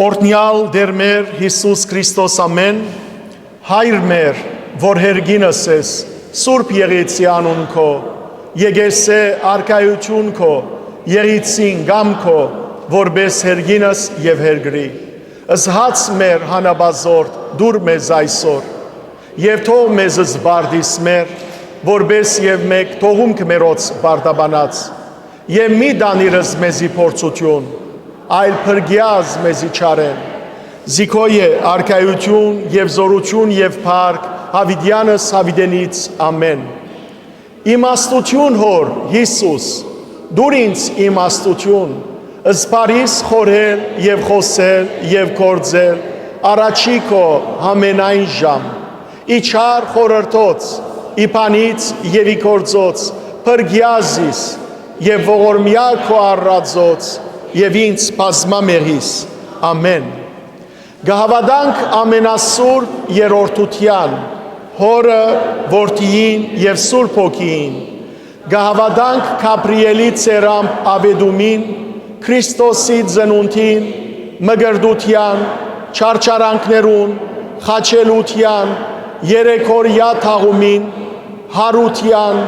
Օրհնյալ Տեր մեր Հիսուս Քրիստոս ամեն, Հայր մեր, որ հերգինս ես, Սուրբ Եղեցի անուն քո, եկես է արքայություն քո, եղիցին գամ քո, որպես հերգինս եւ հերգրի, ըսհաց մեր հանաբազորդ դուր մեզ այսօր, եւ թող մեզ զբարդիս մեր, որպես եւ մեկ թողում կմերոց բարդաբանած, եւ մի դանիրս մեզի փորձություն, այլ փրկյազ մեզի չարեն, զիքոյ է արքայություն եւ զորություն եւ փառք Հավիդյանս Հավիդենից ամեն։ Իմաստություն հոր Հիսուս, դուր ինձ իմաստություն, ըսպարիս խորհել եւ խոսել եւ գործել, առաջի քո ամենայն ժամ, իչար խորհրդոց, իփանից եւ իգործոց, փրկյազիս եւ ողորմյա քո առածոց, եւ ինձ բազմամեղիս, ամեն։ Գահավադանք ամենասուրբ երորդության, հորը, որդիին եւ Սուրբ Հոգին, գահավադանք Գաբրիելի ծերամբ ավեդումին, Քրիստոսի ծնունդին, մգրդության, չարչարանքներուն, խաչելության, երեքորյա թաղումին, հարության,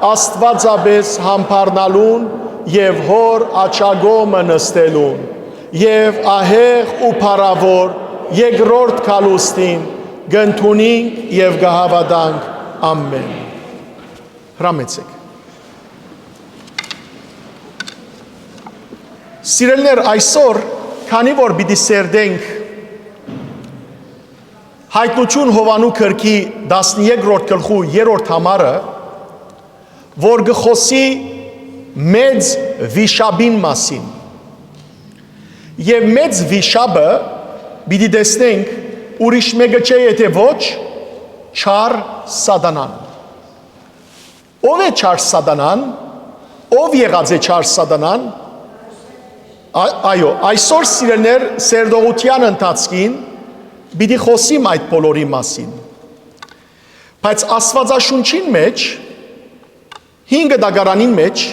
աստվածաբես համբարնալուն եւ հոր աչագոմը նստելուն, եւ ահեղ ու փառավոր երկրորդ քալուստին գնդունինք եւ գահավադանք ամեն։ Հրամեցեք։ Սիրելիներ, այսօր, քանի որ պիտի սերդենք Հայտնություն Հովանու գրքի 13-րդ գլխու 3-րդ համարը, որ գխոսի մեծ վիշաբին մասին։ Եվ մեծ վիշաբը պիտի տեսնենք ուրիշ մեկը չէ եթե ոչ չար սատանան։ Ով է չար սատանան, ով եղած է չար սատանան, այո, այսօր սիրելիներ սերդողության ընթացքին պիտի խոսիմ այդ բոլորի մասին։ Բայց Աստվածաշունչին մեջ, 5 դագարանին մեջ,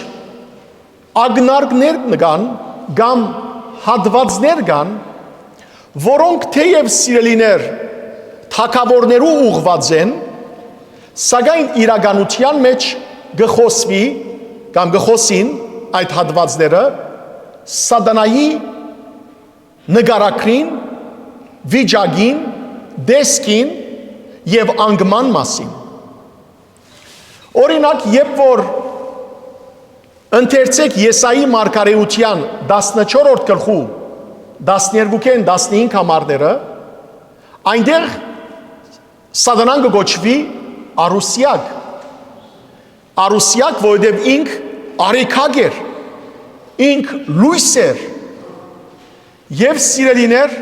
ագնարկներ կան, կամ հատվածներ կան, որոնք թեև սիրելիներ թագավորներու ուղղված են, սակայն իրականության մեջ գխոսվի կամ գխոսին այդ հատվածները սատանայի նկարագրին, վիճակին, դեսքին եւ անգման մասին։ Օրինակ, երբ որ ընթերցեք Եսայի մարգարեության 14-րդ գլխու 12-ին 15 համարները, այնտեղ սատանան կոչվի Արուսյակ, որովհետև ինք արեքակ էր, ինք լույս էր, եւ սիրելիներ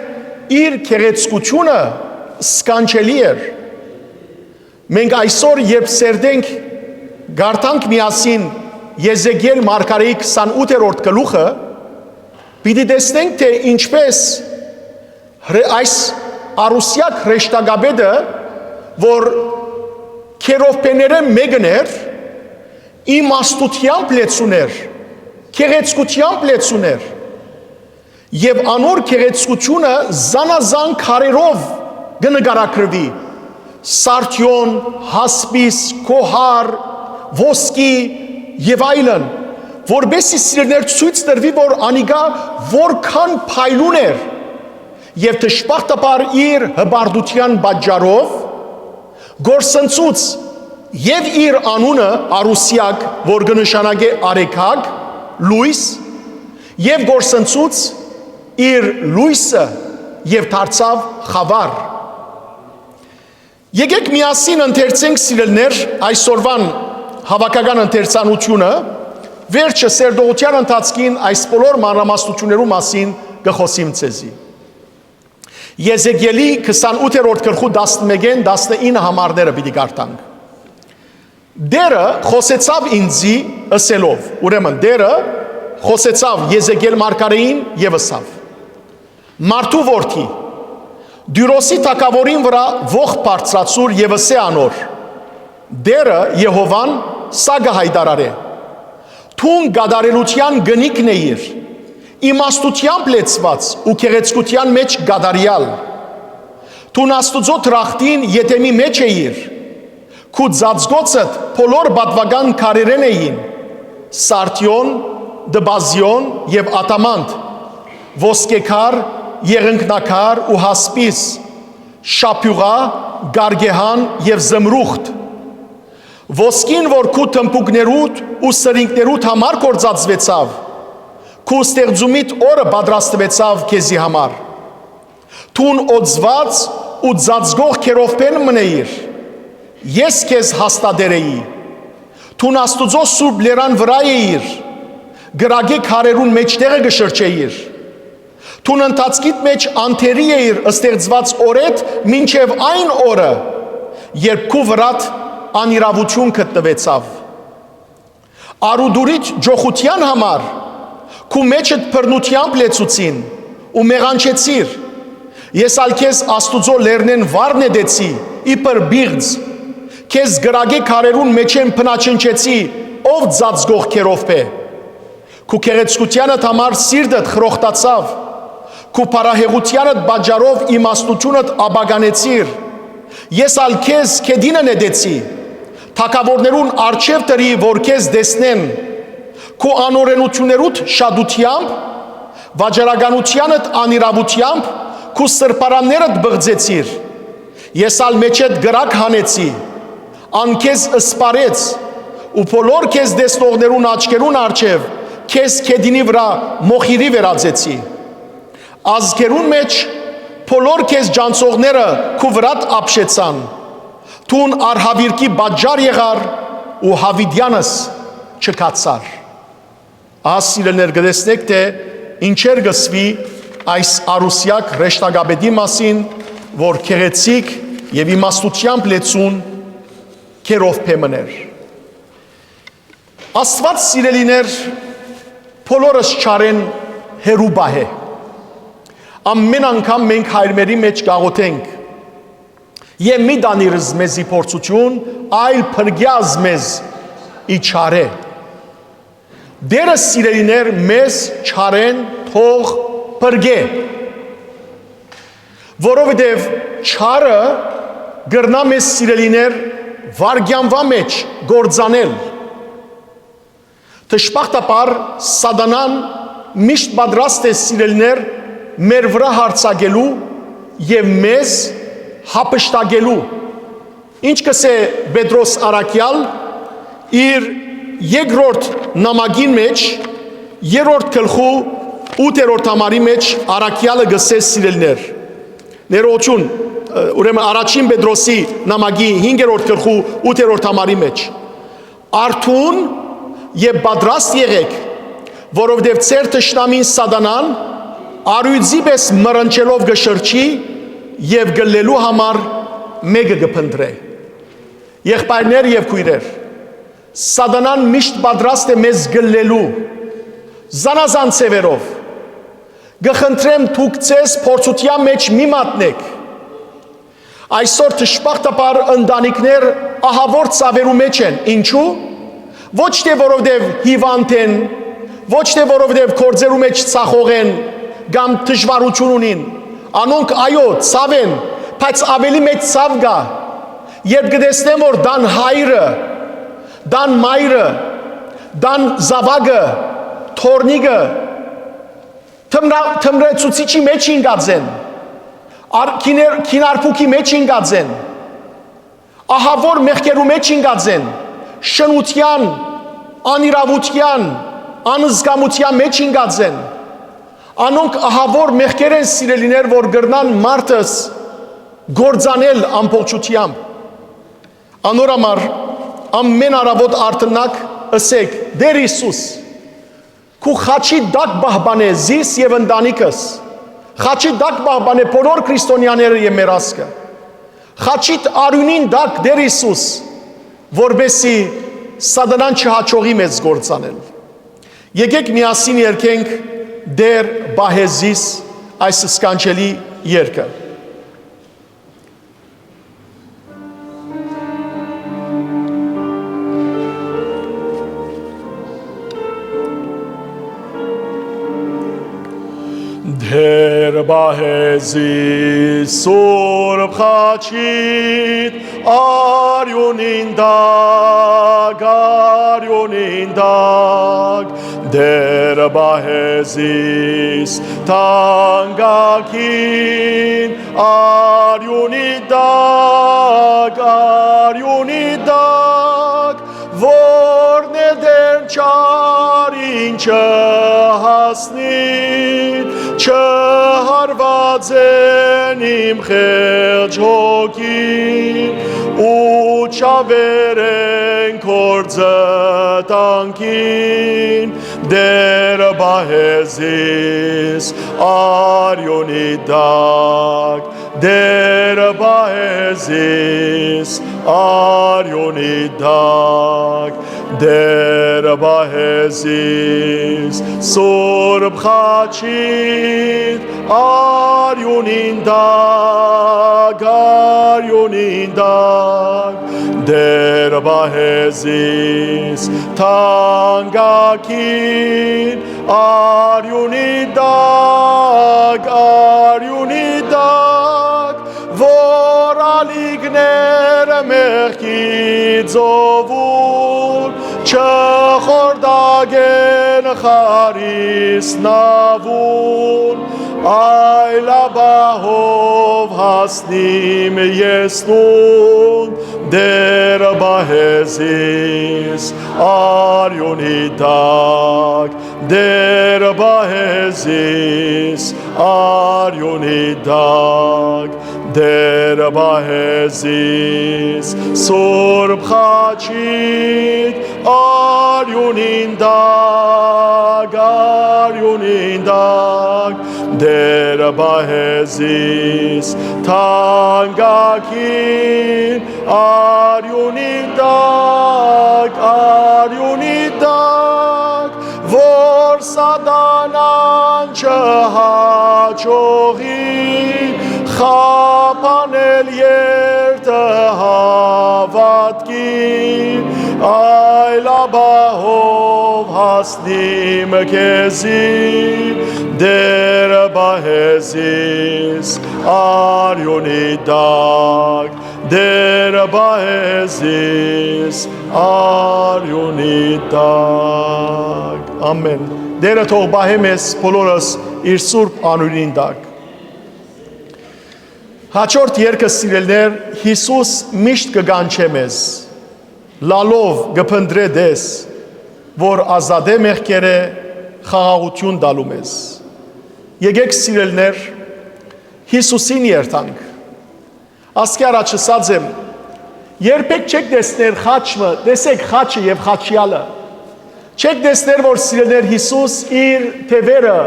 իր քեղեցկությունը սկանչելի էր։ Մենք այսօր երբ սերդենք գարտանք միասին Եզեկիել մարգարեի 28-րդ գլուխը, պիտի տեսնենք թե ինչպես այս Արուսյակ հրեշտակաբեդը, որ քերովբեները մեկն էր, իմաստությամբ լեցուներ, քեղեցկությամբ լեցուներ, եւ անոր քեղեցկությունը զանազան քարերով կնկարագրվի, սարդյոն, հասպիս, կոհար, ոսկի եւ այլն, որբեսի սիրելիներ ցույց տրվի, որ անիկա որքան փայլուն էր եւ դժբախտաբար իր հբարդության պատճառով գործընծուց եւ իր անունը Արուսյակ, որ կնշանակե արեքակ, լույս, եւ գործընծուց իր լույսը եւ դարձավ խավար։ Եկեք միասին ընթերցենք սիրելիներ այսօրվան հավաքական ընթերցանությունը, վերջը սերդողության ընթացքին այս բոլոր մանրամասնություններու մասին կխոսիմ ցեզի։ Եզեկիելի 28-րդ գլխու 11-ին 19 համարները պիտի կարդանք։ Դերը խոսեցավ ինձի ըսելով, ուրեմն դերը խոսեցավ Եզեկիել մարգարեին եւ ըսավ. Մարդու որդի, Դյուրոսի թագավորին վրա ողջ բարձրացուր եւ ըսե անոր. Դերը Եհովան սա գահայդարարե, թուն գադարելության գնիկն էիր, իմաստությամբ լեցված ու քեղեցկության մեջ գադարյալ, տուն Աստուծո թրախտին ետեմի մեջ էիր, քու ձածգոցդ բոլոր բադվական քարերեն էին, Սարտիոն, դբազիոն և ատամանդ, ոսկեքար, եղնկնակար ու հասպիս, շապյուղա, գարգեհան և զմրուխտ, ոսկին, որ քու թմպուկներուտ ու սրինքներուտ համար կործածվեցավ, քու ստեղծումիտ օրը պատրաստվեցավ քեզի համար, տուն օծված ու ձածգող քերովբեն մնեիր, ես քեզ հաստատեր էի, տուն Աստուծո սուրբ լերան վրա էիր, գրագի քարերուն մեջտեղը գշրջեիր, տուն ընթացքիդ մեջ անթերի էիր ստեղծված օրեդ մինչև այն օրը, երբ քու վրատ անիրավություն գտնվեցավ, արուդուրիչ ջոխության համար քու մեջդ բռնությամբ լեցուցին ու մեղանչեցիր, ես ալ քեզ Աստուծո լերնեն վառ նետեցի իբր բիղձ, քեզ գրագի քարերուն մեջեն փնաչնչեցի, ով ձածգող քերովբե, քու քեղեցկությանդ համար սիրտդ խրոխտացավ, քու փարահեղությանդ բաժարով իմաստությունդ աբագանեցիր, ես ալ քեզ քեդինը նետեցի, թագավորներուն արջև տրի, որ քեզ դեսնեն, քու անօրենություններուդ շադությամբ, վաճառականությանդ անիրավությամբ, քու սրբարաններդ բղձեցիր, ես ալ մեջդ գրակ հանեցի, անքեզ ըսպարեց, ու բոլոր քեզ դեսնողներուն աչքերուն արջև, քեզ քեդինի վրա մոխիրի վերածեցի, ազգերուն մեջ բոլոր քեզ ջանցողները քու վրատ ապշեցան, տուն արհավիրքի բաժար եղար ու հավիդյանս չկացար, Ահա սիրելիներ գտեսնեք, թե ինչեր գսվի այս արուսյակ ռեշտագաբեդի մասին, որ քեղեցիկ և իմաստությամբ լեցուն քերովբե մներ։ Աստված սիրելիներ բոլորս չարեն հերու բահե։ Ամեն անգամ մենք հայրմերի մեջ գաղութենք և մի դանիրыз մեզի փորձություն, այլ փրգյազ մեզ իչարե։ Դերը սիրելիներ մեզ չարեն թող պրգե, որովհետև չարը գրնա մեզ սիրելիներ վարգյանվա մեջ գործանել, Տշպախտապար սադանան միշտ պատրաստ է սիրելիներ մեր վրա հարցակելու և մեզ հապշտակելու, ինչ կսե Պետրոս Արաքյալ իր երկրորդ նամակին մեջ, երրորդ գլխու 8-րդ համարի մեջ Արաքյալը գսես սիրելիներ, ներողություն, ուրեմն առաջին Պետրոսի նամակի 5-րդ գլխու 8-րդ համարի մեջ, արթուն և պատրաստ եղեք, որովհետև ձեր թշնամին սատանան արույծի պես մռնչելով գշրջի և գլելու համար մեկը կփնտրե։ Եղբայրներ և քույրեր, սատանան միշտ պատրաստ է մեզ գլելու, զանազան ձևերով, գխնդրեմ դուք ձեզ փորձության մեջ մի մատնեք, այսօր թշպախտապար ընտանիքներ ահավոր ծավերու մեջ են, ինչու, ոչ թե որովհետև հիվանդ են, ոչ թե որովհետև գործերու մեջ ծախող են, կամ դժվարություն ունին, անոնք այո ծավ են, բայց ավելի մեծ ծավ կա, երբ կտեսնեմ, որ դան հայրը, դան մայրը, դան զավակը, թորնիկը, թմրեցուցիչի մեջ ինգած են, քինարփուքի մեջ ինգած են, ահավոր մեղքերու մեջ ինգած են, շնության, անիրավության, անզգամության մեջ ինգած են, անոնք ահավոր մեղքեր են սիրելիներ, որ գրնան մարդս գործանել ամբողջությամբ, անոր համար ամեն առավոտ արթնակ ըսեք, Դեր Հիսուս, քու խաչի դակ բահբան է զիս և ընտանիքս, խաչի դակ բահբան է բոլոր քրիստոնյաները և մեր ազգը, խաչիդ արյունին դակ Դեր Հիսուս, որբեսի սատանան չհաջողի մեզ գործանել։ Եկեք միասին երգենք Դեր բահեզիս այս սքանչելի երգը։ Դեր բահեզի սուրբ խաչիտ արյունին դակ Դեր բահեզիս թանկագին արյունի դակ Որն է դեր չարին չհասնին Չհարված են իմ խեղճ հոգին ու չավերեն կործը տանկին Դեր բահեզիս արյունի դակ Դեր բահեզիս արյունի դակ Դեր բահեզիս սուրբ խաչիտ արյունին դակ Դեր բահեզիս թանկագին արյունի դակ Որ ալիգները մեղքի ծովուն Չխորդագեն խարիսնավուն Այլաբահով հասնիմ ես նուն Դեր բահեզիս արյունի դակ Դեր բահեզիս արյունի դակ Դեր բահեզիս սուրբ խաչիտ արյունին դակ Դեր բահեզիս թանկագին արյունի դակ Որ սատանան չհաջողի Խափանել երթը հավատքին Այլաբահով հասնիմ քեզի Դեր բահեզիս արյունի դակ Դեր բահեզիս արյունի դակ Ամեն Դերը թող բահե մեզ բոլորս իր սուրբ անունին դակ Հաջորդ երկը սիրելներ Հիսուս միշտ կգանչե մեզ Լալով գփնդրե դես որ ազատե մեղքերը խաղաղություն տալու մեզ Եկեք սիրելներ Հիսուսին երթանք Ասկի առաջ ասած եմ երբեք չեք տեսներ խաչը տեսեք խաչը եւ խաչյալը Չեք տեսներ որ սիրելներ Հիսուս իր թևերը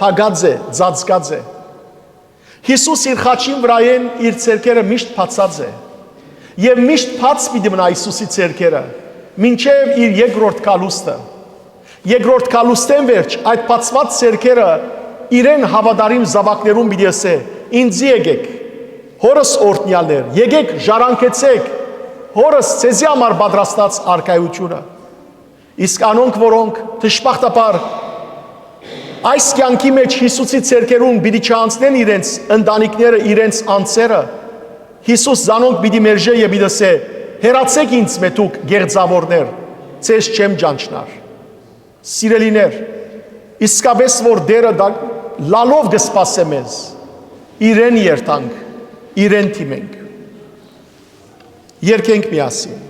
փագած է ծածկած է Հիսուս իր խաչին վրայեն իր ցերկերը միշտ բացած է Եվ միշտ բաց պիտի մնա Հիսուսի ցերկերը մինչև իր երկրորդ կալուստը Երկրորդ կալուստեն վերջ այդ բացված ցերկերը իրեն հավատարիմ զավակներուն պիտի ասե ինձ եկեք հորս օրտնյալներ եկեք ժառանգեցեք հորս ցեզի համար պատրաստած արքայությունը Իսկ անոնք որոնք դժբախտաբար այս կյանքի մեջ Հիսուսի ցերկերուն պիտի չանցնեն իրենց ընտանիքները իրենց անձերը Հիսուս զանոնք պիտի մերժե եւ պիտի ասե հեռացեք ինձ մետուք գերձավորներ ցեզ չեմ ճանչնար Սիրելիներ իսկապես որ դերը լալով կսպասե մեզ իրեն երթանք իրեն թիմենք Երկենք միասին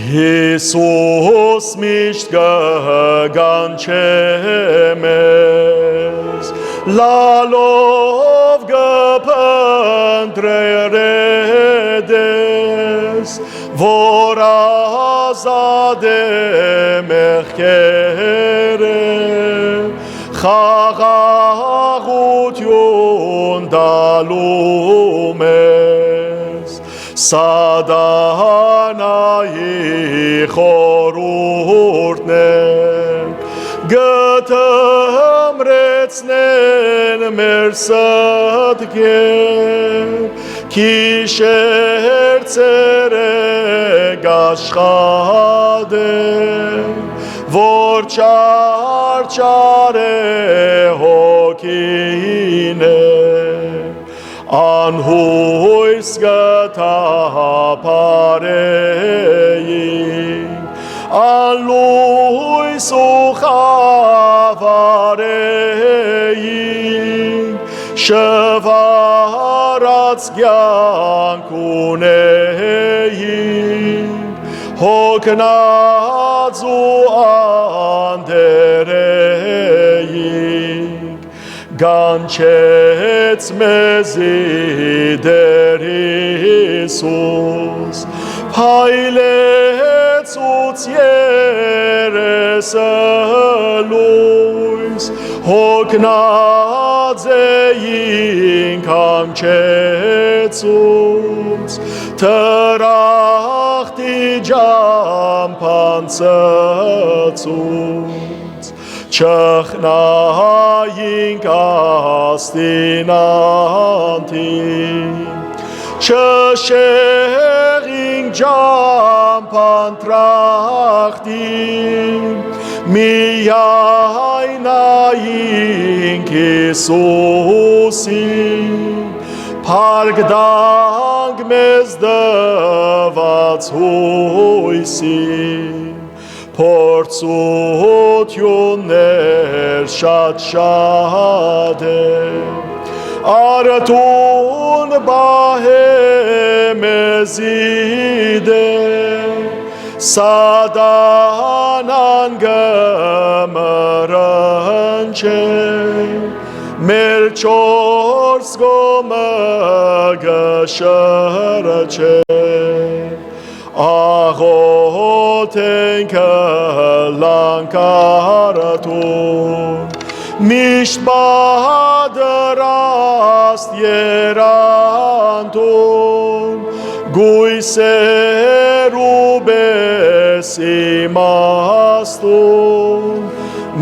Հիսուս միշտ կգանչե մեզ լալով կփնտրե դես որ ազատ է մեղքերը խաղաղություն տալու մեզ Սատանայի խորհուրդներ գտմրեցնեն մեր սատկեր Գիշեր ցերեկ աշխատեմ, որ չարչար է հոգին է, անհույս գտապարեին, անլույս ու խավարեին, շվարած կյանք ունեին, հոգնած ու անդերեին, գանչեց մեզի դեր Հիսուս, փայլեց ուց երեսը լույս, հոգնած էինք հանգչեցուց, թրախտի ջամփան ծծուց, չխնայինք աստինանտին, չշեղինք ջամփան տրախտին, միայն նայինք Հիսուսին, փառք տանք մեզ տված հույսին, փորձություններ շատ են, արթուն բահե մեզի դեր, սատանան գմռնչե, մեր չորս կողմը գշրչե, աղոթենք լանք արթուն, միշտ պատրաստ երանտուն, գույսեր ու բեսի մաստուն,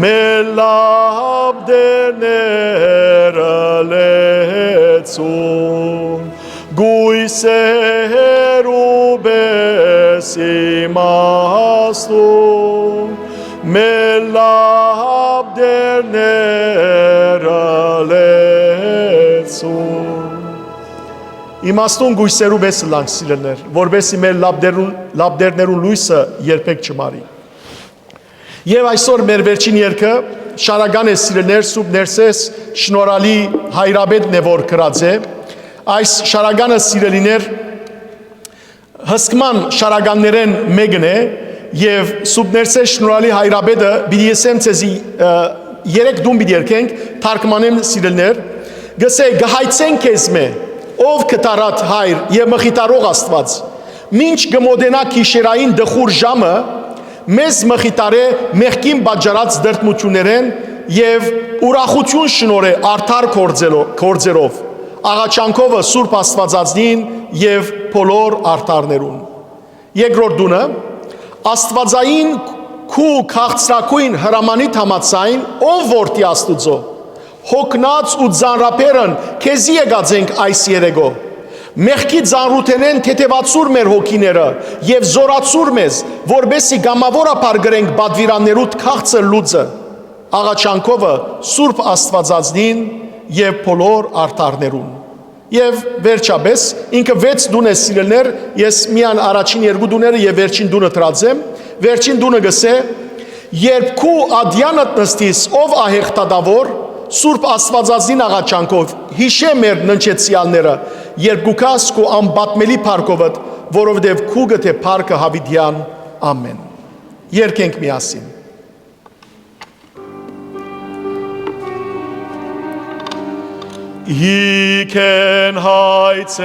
մեր լապտերները լեցուն, գույսեր ու բեսի մաստուն, մեր լապտերները լեցուն։ Իմաստուն գույսերու բեսը լանք սիրելներ, որբեսի մեր լապտերներուն լույսը երբեք չմարի։ Եվ այսօր մեր վերջին երգը շարական է սիրելներ, Սուրբ Ներսես շնորհալի հայրաբեդն է որ գրած է։ Այս շարականը սիրելիներ հսկման շարականներեն մեկն է եւ Սուրբ Ներսես շնորհալի հայրաբեդը պիտի եսեմ ցեզի երեք դում պիտի երգենք, թարգմանեմ սիրելներ, գսե գահայցեն քեզ մե ով կտարած հայր եւ մխիտարող Աստված, մինչ գմոդենա գիշերային դխուր ժամը, մեզ մխիտարե մեղքին պատճառած դրդմություններեն եւ ուրախություն շնորհե արդար կորձերով, աղաչանքովը Սուրբ Աստվածածնին եւ բոլոր արդարներուն։ Երկրորդ դունը Աստվածային քու քաղցրակույն հրամանիդ համացայն ով որդի Աստուծո, հոգնած ու ձանրապերն քեզի եկած ենք այս երեգո, մեղքի ձանրութենեն թեթևացուր մեր հոգիները եւ զորացուր մեզ, որբեսի գամավորապար գրենք բադվիրաններուտ քաղցր լուծը, աղաչանքովը Սուրբ Աստվածածնին եւ բոլոր արդարներուն։ Եվ վերջապես ինքը 6 դուն է սիրելներ, ես միան առաջին երկու դուները եւ վերջին դունը տրածեմ, վերջին դունը գսե, երբ քու ադյանդ նստիս ով ահեղտադավոր, Սուրբ Աստվածածին աղաչանքով հիշե մեր ննչեցյալները, երբ գուքաս քու անբատմելի փառքովդ, որովհետև քու գթե փառքը հավիդյան, ամեն։ Երգենք միասին։ Հիկեն հայցենք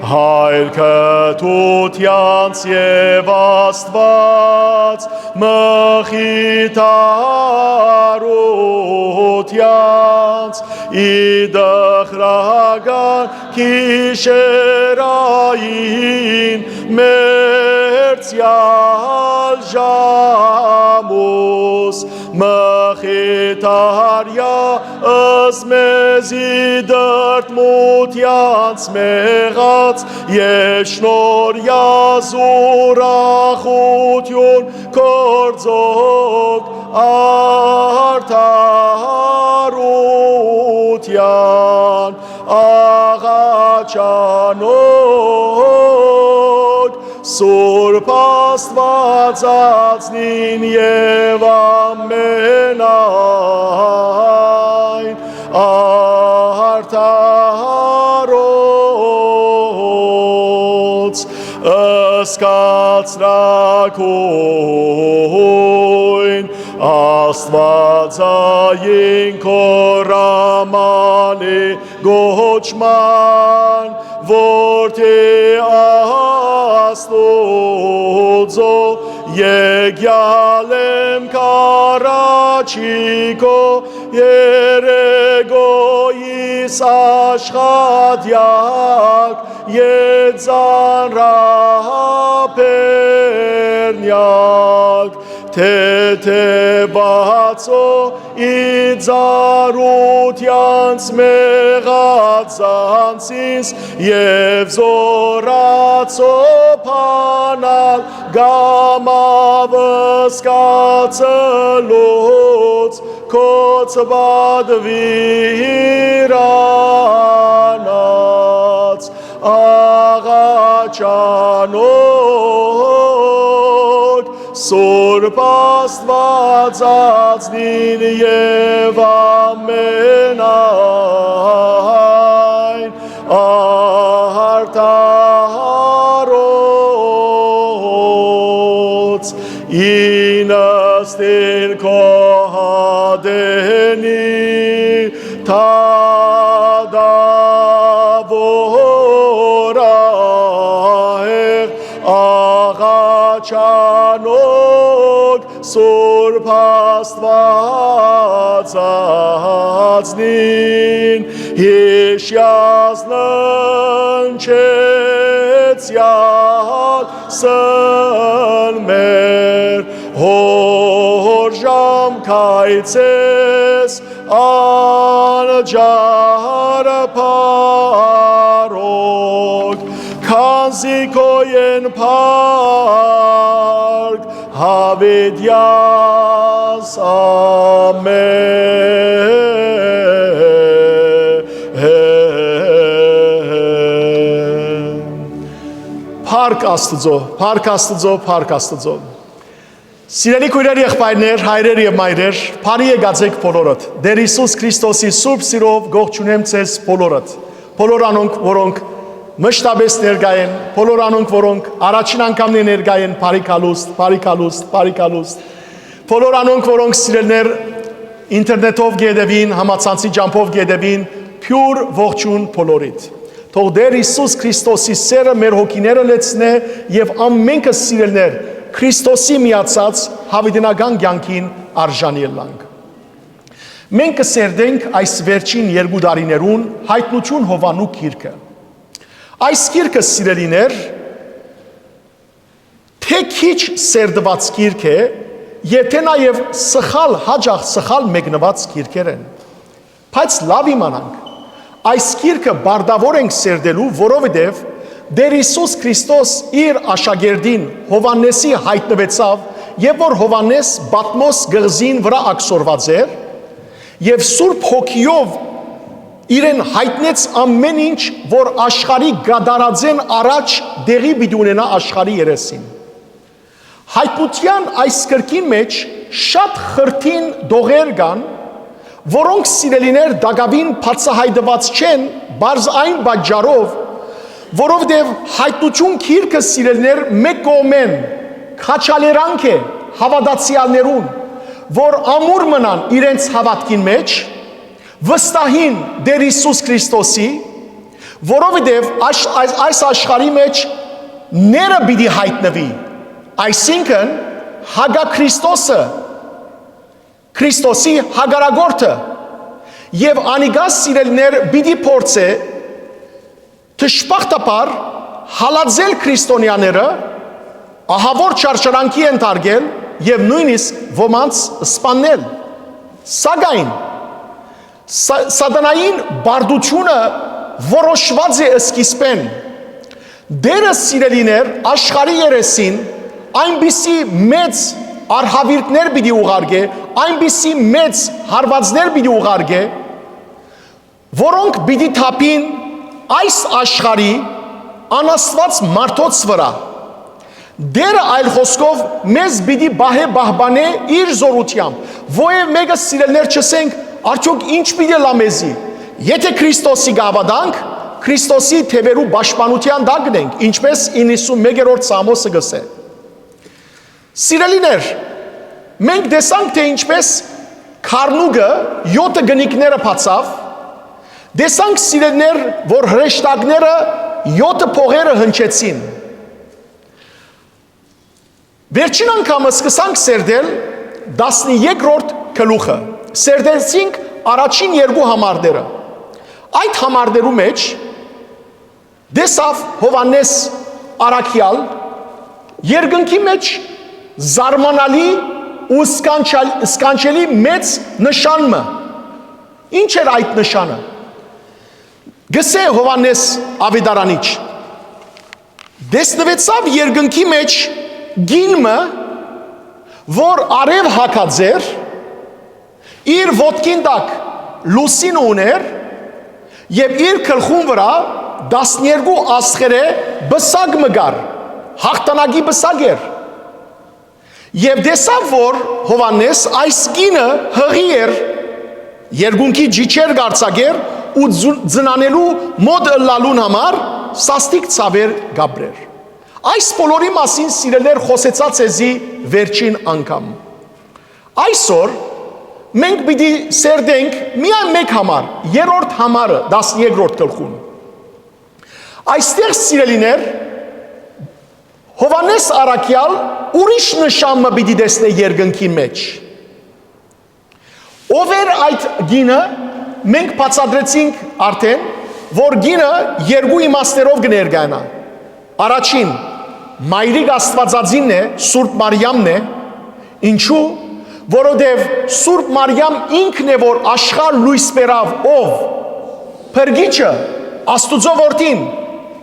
հայր կտությանց և Աստված մխիտարությանց իդխրական կիշերային մերցյալ ժամուս մխիտարությանց խիթարյա ըսմեզի դրտմությանց մեղած և շնորհյա զուրախություն կործոք արդարության աղաչանոք Սուրբ Աստված ածնին և ամենայն արդարոց ըսկացրակույն Աստվածային կորամանի գոչման որդի Աստուծո եկյալ եմ կառաջիկո երեգոյիս աշխատյակ եծանրապերնյակ թեթևացո իձարությանց մեղածանցից և զորացո փանալ գամավսկացլուց կոցբադվիրանաց աղաչանոք Սուրբ Աստված ածնին և ամենայն արդարոց ինստին կոհադենի թադավորահեղ աղաչանոք Սուրբ Աստված ածնին հիշյազննչեցյալ սնմեր հորժամ կայցես անջար պարոք քանզի կոյեն պարկ հավիդյաս ամեն Փառք Աստծո, փառք Աստծո, փառք Աստծո Սիրելի քույրեր, եղբայրներ, հայրեր եւ մայրեր, բարի եկածեք բոլորդ։ Դեր Հիսուս Քրիստոսի սուրբ սիրով գողջունեմ ձեզ բոլորդ։ Բոլոր անոնք, որոնք մշտապես ներկա են, բոլոր անոնք, որոնք առաջին անգամն են ներկա են, բարիքալուստ, բարիքալուստ, բարիքալուստ։ Բոլոր անոնք, որոնք սիրելներ ինտերնետով գեդևին, համացանցի ջամփով գեդևին, փյուր ողջուն բոլորիդ։ Թող Դեր Հիսուս Քրիստոսի սերը մեր հոգիները լեցնե եւ ամենքս սիրելներ Քրիստոսի միացած հավիտենական կյանքին արժանի ելանք։ Մենք կսերդենք այս վերջին 2 տարիներուն հայտնություն Հովանու գիրքը։ Այս գիրքը սիրելիներ թե քիչ սերդված գիրք է, եթե նաև սխալ հաջող սխալ մեկնված գիրքեր են։ Բայց լավ իմանանք, այս գիրքը բարդավոր ենք սերդելու, որովհետև Դեր Հիսուս Քրիստոս իր աշակերտին Հովաննեսի հայտնվեցավ, եւ որ Հովաննես Պատմոս գղզին վրա ակսորված էր, եւ Սուրբ Հոգիով իրեն հայտնեց ամեն ինչ, որ աշխարհի գադարածեն առաջ դեղի պիտի ունենա աշխարհի երեսին։ Հայտնության այս կրկին մեջ շատ խրթին դողեր կան, որոնք սիրելիներ դակավին բացահայտված չեն, բարձ այն պատճառով, որովհետև հայտնություն գիրքը սիրելիներ մեկ կողմեն քաչալերանք է հավատացյալներուն, որ ամուր մնան իրենց հավատքին մեջ, վստահին Դեր Հիսուս Քրիստոսի, որովհետև այս աշխարհի մեջ ները պիտի հայտնվի, այսինքն Հագա Քրիստոսը, Քրիստոսի հագարագորտը, եւ անիգա սիրելիներ պիտի փորձե Թշպախտապար հալածել քրիստոնյաները, ահավոր չարչարանքի ենթարկել եւ նույնիսկ ոմանց սպանել։ Սակայն սատանային բարդությունը որոշված է սկիզբեն դերը սիրելիներ աշխարհի երեսին այնպիսի մեծ արհավիրքներ պիտի ուղարկե, այնպիսի մեծ հարվածներ պիտի ուղարկե, որոնք պիտի թափին այս աշխարհի անաստված մարդոց վրա։ Դերը այլ խոսքով մեզ պիտի բահբանե իր զորությամբ։ Ովև մեկը սիրելներ չսենք, արդյոք ինչ պիտի լա մեզի։ Եթե Քրիստոսի գավադանք, Քրիստոսի թևերու պաշտպանության տակ գնենք, ինչպես 91-րդ Սամոսը գսե։ Սիրելիներ, մենք տեսանք, թե ինչպես քարնուգը 7 գնիկները բացավ, տեսանք սիրելիներ, որ հրեշտակները 7 փողերը հնչեցին։ Վերջին անգամը սկսանք սերդել 13-րդ գլուխը, սերդեցինք առաջին 2 համարները։ Այդ համարներու մեջ դեսավ Հովանես Արաքյալ երկնքի մեջ զարմանալի ու սկանչելի մեծ նշանը։ Ինչ էր այդ նշանը։ Գսե Հովանես Ավետարանիչ դեսնվեցավ երկնքի մեջ գինը, որ արև հակած էր, իր ոտքին տակ լուսին ուներ եւ իր գլխուն վրա 12 աստղերը բսակ մգար, հաղթանակի բսակ էր։ Եվ տեսավ, որ Հովանես այս գինը հղի էր, երկունքի ջիչեր գարցակեր ու ձնանելու մոդ ըլլալուն համար սաստիկ ցավեր գաբրեր։ Այս բոլորի մասին սիրելներ խոսեցած էզի վերջին անգամ։ Այսօր մենք պիտի սերդենք միայն մեկ համար, երրորդ համարը 13-րդ գլխուն։ Այստեղ սիրելիներ Հովանես Արաքյալ ուրիշ նշանը պիտի տեսնե երկնքի մեջ։ Ով էր այդ գինը, մենք բացատրեցինք արդեն, որ գինը երկու իմաստերով կներկայանա։ Առաջին Մայրիկ Աստվածածինն է, Սուրբ Մարիամն է, ինչու, որովհետև Սուրբ Մարիամ ինքն է, որ աշխարհ լույս բերավ, ով Փրկիչը, Աստուծո որդին։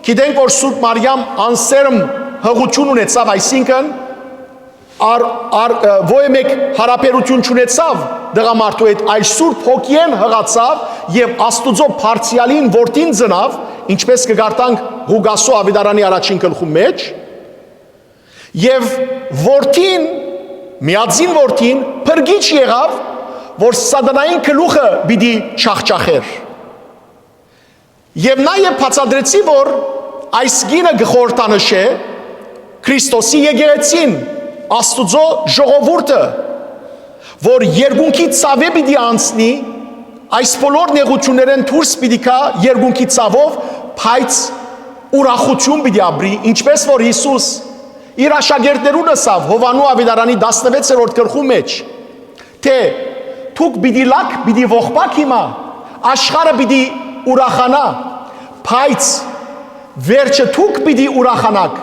Գիտենք, որ Սուրբ Մարիամ անսերմ հղություն ունեցավ, այսինքն ոչ մեկ հարաբերություն չունեցավ դղամարդու հետ, այլ Սուրբ Հոգին հղացավ եւ Աստուծո Փարցիալին որդին ծնավ, ինչպես կգարտանք Ղուկասու Ավետարանի առաջին գլխում մեջ, եւ որդին, միածին որդին փրկիչ եղավ, որ սատանային գլուխը պիտի չախճախեր։ Եվ նաեւ բացատրեցի, որ այս գինը գխորտանշե Քրիստոսի եկեղեցին, Աստուծո ժողովուրդը, որ երկունքի ցավը պիտի անցնի, այս բոլոր նեղություններն դուրս պիտի գա երկունքի ցավով, բայց ուրախություն պիտի ապրի, ինչպես որ Հիսուս իր աշակերտներուն ասավ Հովանու Ավետարանի 16-րդ գլխու մեջ, թե դուք պիտի լաք, պիտի ողբակ հիմա, աշխարհը պիտի ուրախանա, բայց վերջը դուք պիտի ուրախանաք,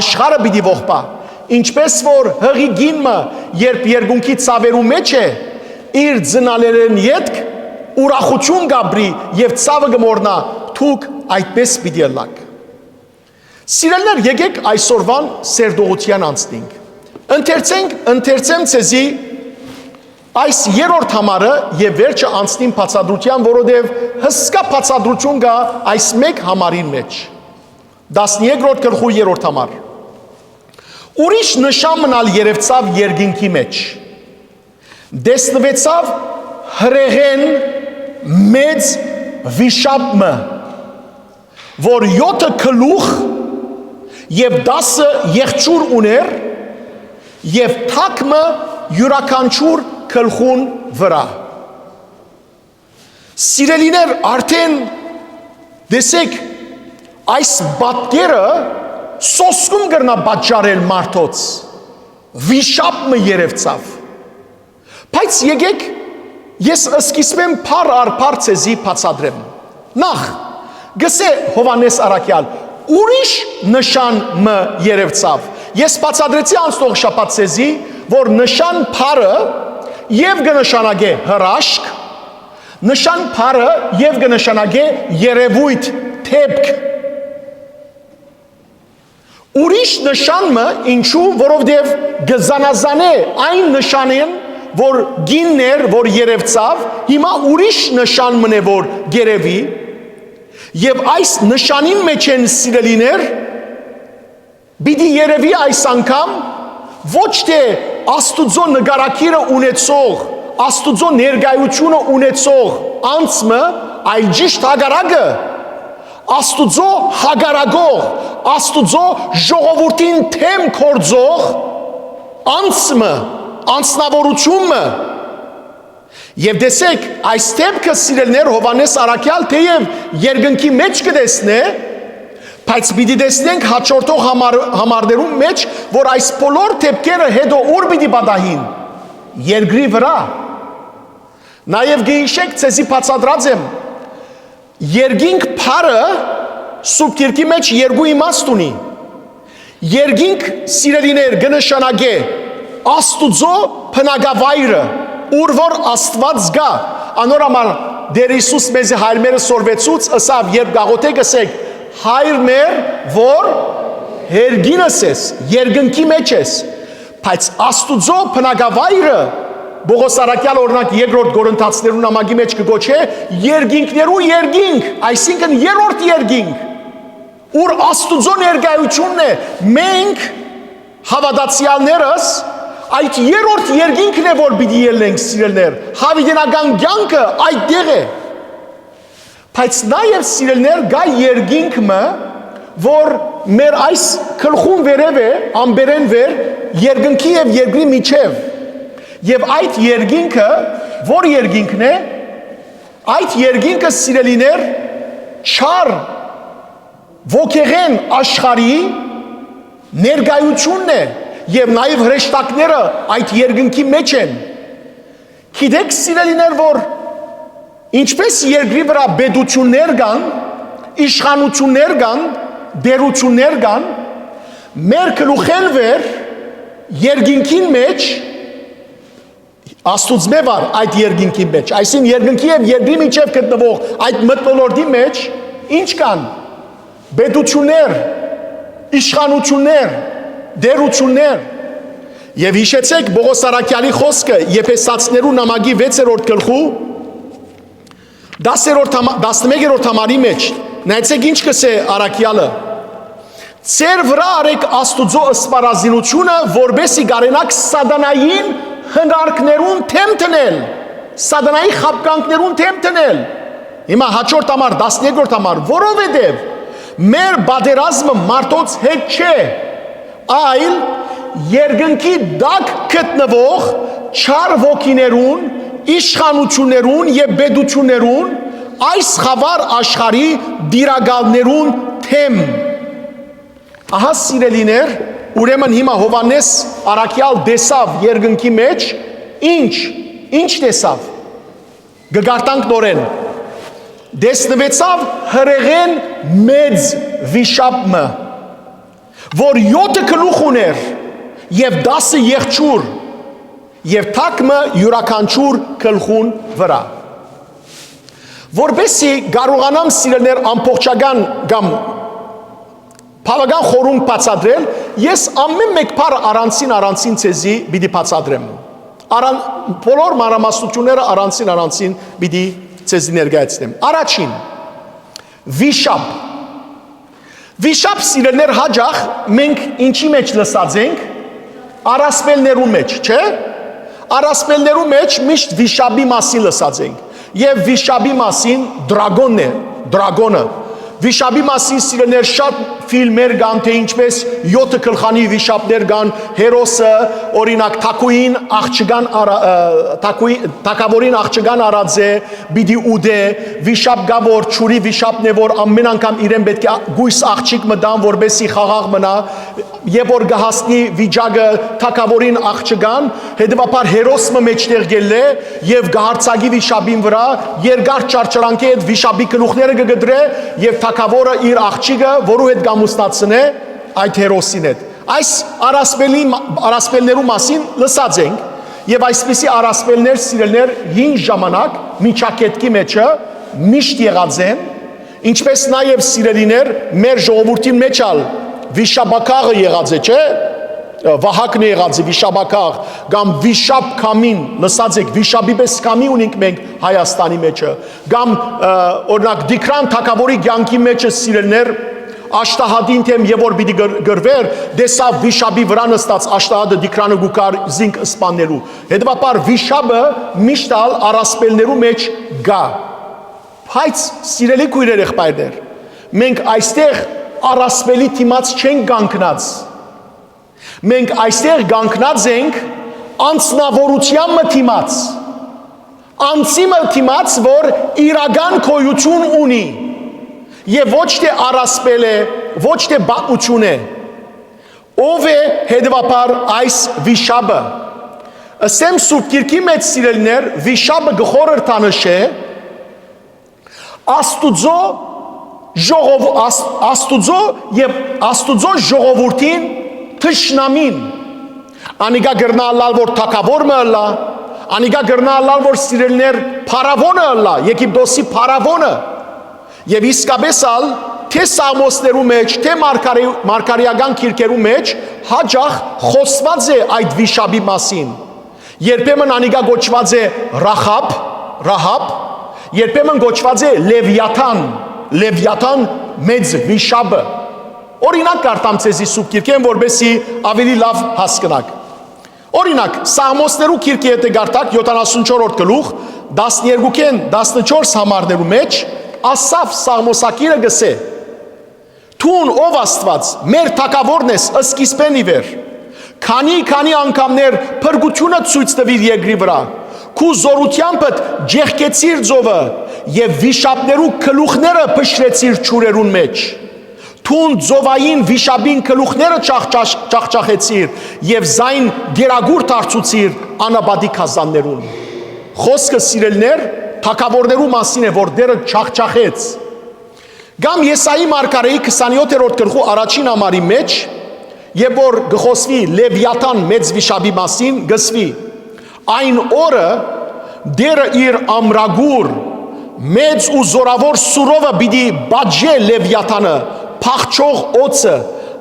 աշխարհը պիտի ողբա, ինչպես որ հղի գինը, երբ երկունքի ցավերու մեջ է, իր ծնալերեն ետք ուրախություն գաբրի եւ ցավը գմորնա, դուք այդպես պիտի լաք։ Սիրելներ, եկեք այսօրվան սերդողության անցնենք։ Ընթերցեմ ցեզի այս երրորդ համարը եւ վերջը անցնիմ բացատրության, որովհետեւ հսկա բացատրություն կա այս մեկ համարին մեջ։ 13-րդ գլխու երրորդ համար։ Ուրիշ նշան մնալ երևցավ երկինքի մեջ։ Դեսնվեցավ հրեղեն մեծ վիշապը, որ 7 գլուխ եւ 10 եղջյուր ուներ եւ թակմը յուրաքանչյուր գլխուն վրա։ Սիրելիներ, արդեն դեսեք այս բատկերը սոսկում գրնա պատճառել մարդոց, վիշապը երևցավ։ Բայց եկեք ես սկիզբեմ փառ առ փառ ցեզի բացատրեմ։ Նախ գսե Հովանես Արաքյալ ուրիշ նշան մը երևցավ։ Ես բացատրեցի անցնող շաբաթ ցեզի, որ նշան փառը եւ կնշանակե հրաշք, նշան փարը եւ կնշանակե երևույթ, թեփք։ Ուրիշ նշանը ինչու, որովհետեւ գզանազանե այն նշանին, որ գիններ, որ երևցավ, հիմա ուրիշ նշան մնե, որ գերևի, եւ այս նշանին մեջ են սիրելիներ, պիտի երևի այս անգամ ոչ թե Աստուծո նկարակիրը ունեցող, Աստուծո ներկայությունը ունեցող անձը, այլ ճիշտ հակառակը, Աստուծո հագարագող, Աստուծո ժողովրդին թեմ կործող անձը, անձնավորությունը։ Եվ տեսեք, այս թեփքը սիրելներ Հովանես Առաքյալ թեև երկնքի մեջ կտեսնե, բայց պիտի տեսնենք հաջորդող համարներում մեջ, որ այս բոլոր թեփքերը հետո ուր պիտի պատահին, երկրի վրա։ Նաև գիշեք ցեզի բացատրած եմ, երկինք փարը Սուրբ Գիրքի մեջ երկու իմաստ ունի։ Երկինք սիրելիներ կնշանակե Աստուծո բնակավայրը, ուր որ Աստված գա, անոր համար Տեր Հիսուս մեզ հայրմերը սորվեցուց, ըսավ երբ գաղութե գսեք, հայր մեր, որ հերգինս ես, երկնքի մեջ ես, բայց Աստուծո բնակավայրը, Պողոս Առաքյալ օրինակ երկրորդ Կորինթացիներու նամակի մեջ կգոչե երկինքներու երկինք, այսինքն երրորդ երկինք, ուր Աստուծո ներկայությունն է, մենք հավատացյալներս այդ երրորդ երկինքն է, որ պիտի ելնենք սիրելներ, հավիտենական կյանքը այդտեղ է, բայց նաև սիրելներ գա երկինքը, որ մեր այս գլխուն վերև է, ամբերեն վեր, երկնքի եւ երկրի միջև, եւ այդ երկինքը, որ երկինքն է, այդ երկինքը սիրելիներ չար ոգեղեն աշխարհի ներկայությունն է եւ նաեւ հրեշտակները այդ երկնքի մեջ են։ Գիտեք սիրելիներ, որ ինչպես երկրի վրա բեդություններ կան, իշխանություններ կան, դերություններ կան, մեր գլուխեն վեր երկինքին մեջ Աստուծո վար այդ երկինքի մեջ, այսին երկնքի եւ երկրի միջև գտնվող այդ մթնոլորտի մեջ ինչ կան։ Բեդություններ, իշխանություններ, դերություններ։ Եվ հիշեցեք Պողոս Առաքյալի խոսքը Եփեսացիներու նամակի 6-րդ գլխու 11-րդ համարի մեջ, նայեցեք ինչ կսե Առաքյալը. Ձեր վրա արեք Աստուծո ըսպարազինությունը, որբեսի գարենակ սատանային հնարքներուն թեմ տնել, սատանայի խապկանքներուն թեմ տնել։ Հիմա հաջորդ համար 12-րդ համար, որովհետև մեր պատերազմը մարդոց հետ չէ, այլ երկնքի տակ գտնվող չար ոգիներուն, իշխանություններուն եւ բեդություններուն, այս խավար աշխարհի դիրագալներուն թեմ։ Ահա սիրելիներ, ուրեմն հիմա Հովանես Առաքյալ տեսավ երկնքի մեջ, ինչ տեսավ։ Գգարտանք նորեն։ Դեսնվեցավ հրեղեն մեծ վիշապը, որ 7 գլուխ ուներ եւ 10 եղջյուր եւ թակը յուրաքանչյուր գլխուն վրա։ Որբեսի կարողանամ սիրելներ ամբողջական կամ բավական խորհուրդ բացատրել, ես ամեն մեկ բառ առանցին ցեզի պիտի բացատրեմ։ Բոլոր մանրամասնությունները առանցին պիտի ցեզի ներկայացնեմ։ Առաջին վիշապ։ Վիշապ սիրելներ հաջող մենք ինչի մեջ լսած ենք, առասպելներու մեջ, չէ՞։ Առասպելներու մեջ միշտ վիշապի մասին լսած ենք։ Եվ վիշապի մասին դրագոնն է, դրագոնը։ Վիշապի մասին սիրելներ շատ ֆիլմեր կան, թե ինչպես 7 գլխանի վիշապներ կան, հերոսը, օրինակ Թակուին աղջկան Թակավորին աղջկան արած է, պիտի ուդե, վիշապ կա, որ ճուրի վիշապն է, որ ամեն անգամ իրեն պետք է գույս աղջիկ մտան, որբեսի խաղաղ մնա, եւ որ գահասնի վիճակը Թակավորին աղջկան, հետեւաբար հերոսը մեջտեղ գել է եւ գահարցագի վիշապին վրա երկար ճարճարանքի հետ վիշապի գլուխները կգդրե եւ Թակավորը իր աղջիկը, որու հետ գամուստացնե այդ հերոսին հետ։ Այս առասպելներու մասին լսած ենք Եվ այսպիսի առասպելներ սիրելներ հին ժամանակ միջակետքի մեջը միշտ եղած են, ինչպես նաև սիրելիներ մեր ժողովրդի մեջ ալ վիշաբակաղը եղած է, չէ՞։ Վահակն է եղած է վիշաբակաղ, կամ վիշապ կամին, լսած եք, վիշաբի պես կամի ունենք մենք Հայաստանի մեջը, կամ օրինակ Դիկրան թագավորի կյանքի մեջը սիրելներ աշտահադին թեմ եւ որ պիտի գրվեր, դեսավ վիշաբի վրա նստած աշտահադը Դիկրանը գուկար զինք սպանելու։ Հետևաբար վիշաբը միշտ ալ առասպելներու մեջ գա։ Բայց սիրելի քույրեր եղբայրներ, մենք այստեղ առասպելի դիմաց չենք կանգնած։ Մենք այստեղ կանգնած ենք անձնավորության մտիմաց, անձի մտիմաց, որ իրական գոյություն ունի եւ ոչ թե առասպել է, ոչ թե բացություն է։ Ով է հետևաբար այս վիշաբը։ Ըսեմ Սուրբ Գիրքի մեջ սիրելիներ, վիշաբը գխորհրդանշ է Աստուծո եւ Աստուծո ժողովրդին թշնամին, անիգա գրնալալ որ թակավոր մը ըլլա, անիգա գրնալալ որ սիրելներ փարավոնը ըլլա, Եգիպտոսի փարավոնը, եւ իսկապես ալ թե սաղմոսներու մեջ, թե մարգարեական քիրքերու մեջ հաջախ խոսված է այդ վիշաբի մասին։ Երբեմն անիգա գոչված է Ռահաբ, երբեմն գոչված է Լևիաթան մեծ վիշաբը։ Օրինակ կարդամ ցեզի Սուրբ Գիրքեն, որբեսի ավելի լավ հասկանաք։ Օրինակ, Սաղմոսներու քիրքի հետ գարտակ 74-րդ գլուխ 12-ին 14 համարներու մեջ Ասաֆ Սաղմոսակիրը գսե. Թուն ով Աստված, մեր թակավորն ես սկիզբեն ի վեր, քանի անգամներ փրկությունը ցույց տվիր երկրի վրա, քու զորությանդ ջեղկեցիր ծովը եւ վիշապներու գլուխները փշրեցիր ջուրերուն մեջ։ Թուն ծովային վիշաբին գլուխները ճախճախեցիր եւ զայն գերագուր դարձուցիր անաբադի քազաններուն։ Խոսքը սիրելներ թակավորներու մասին է, որ դերը ճախճախեց։ Գամ Եսայի մարգարեի 27-րդ գլխու առաջին համարի մեջ, եւ որ գխոսվի Լևիաթան մեծ վիշաբի մասին, գսվի. այն օրը դերը իր ամրագուր մեծ ու զորավոր սուրովը պիտի բաժե Լևիաթանը, փախչող օծը,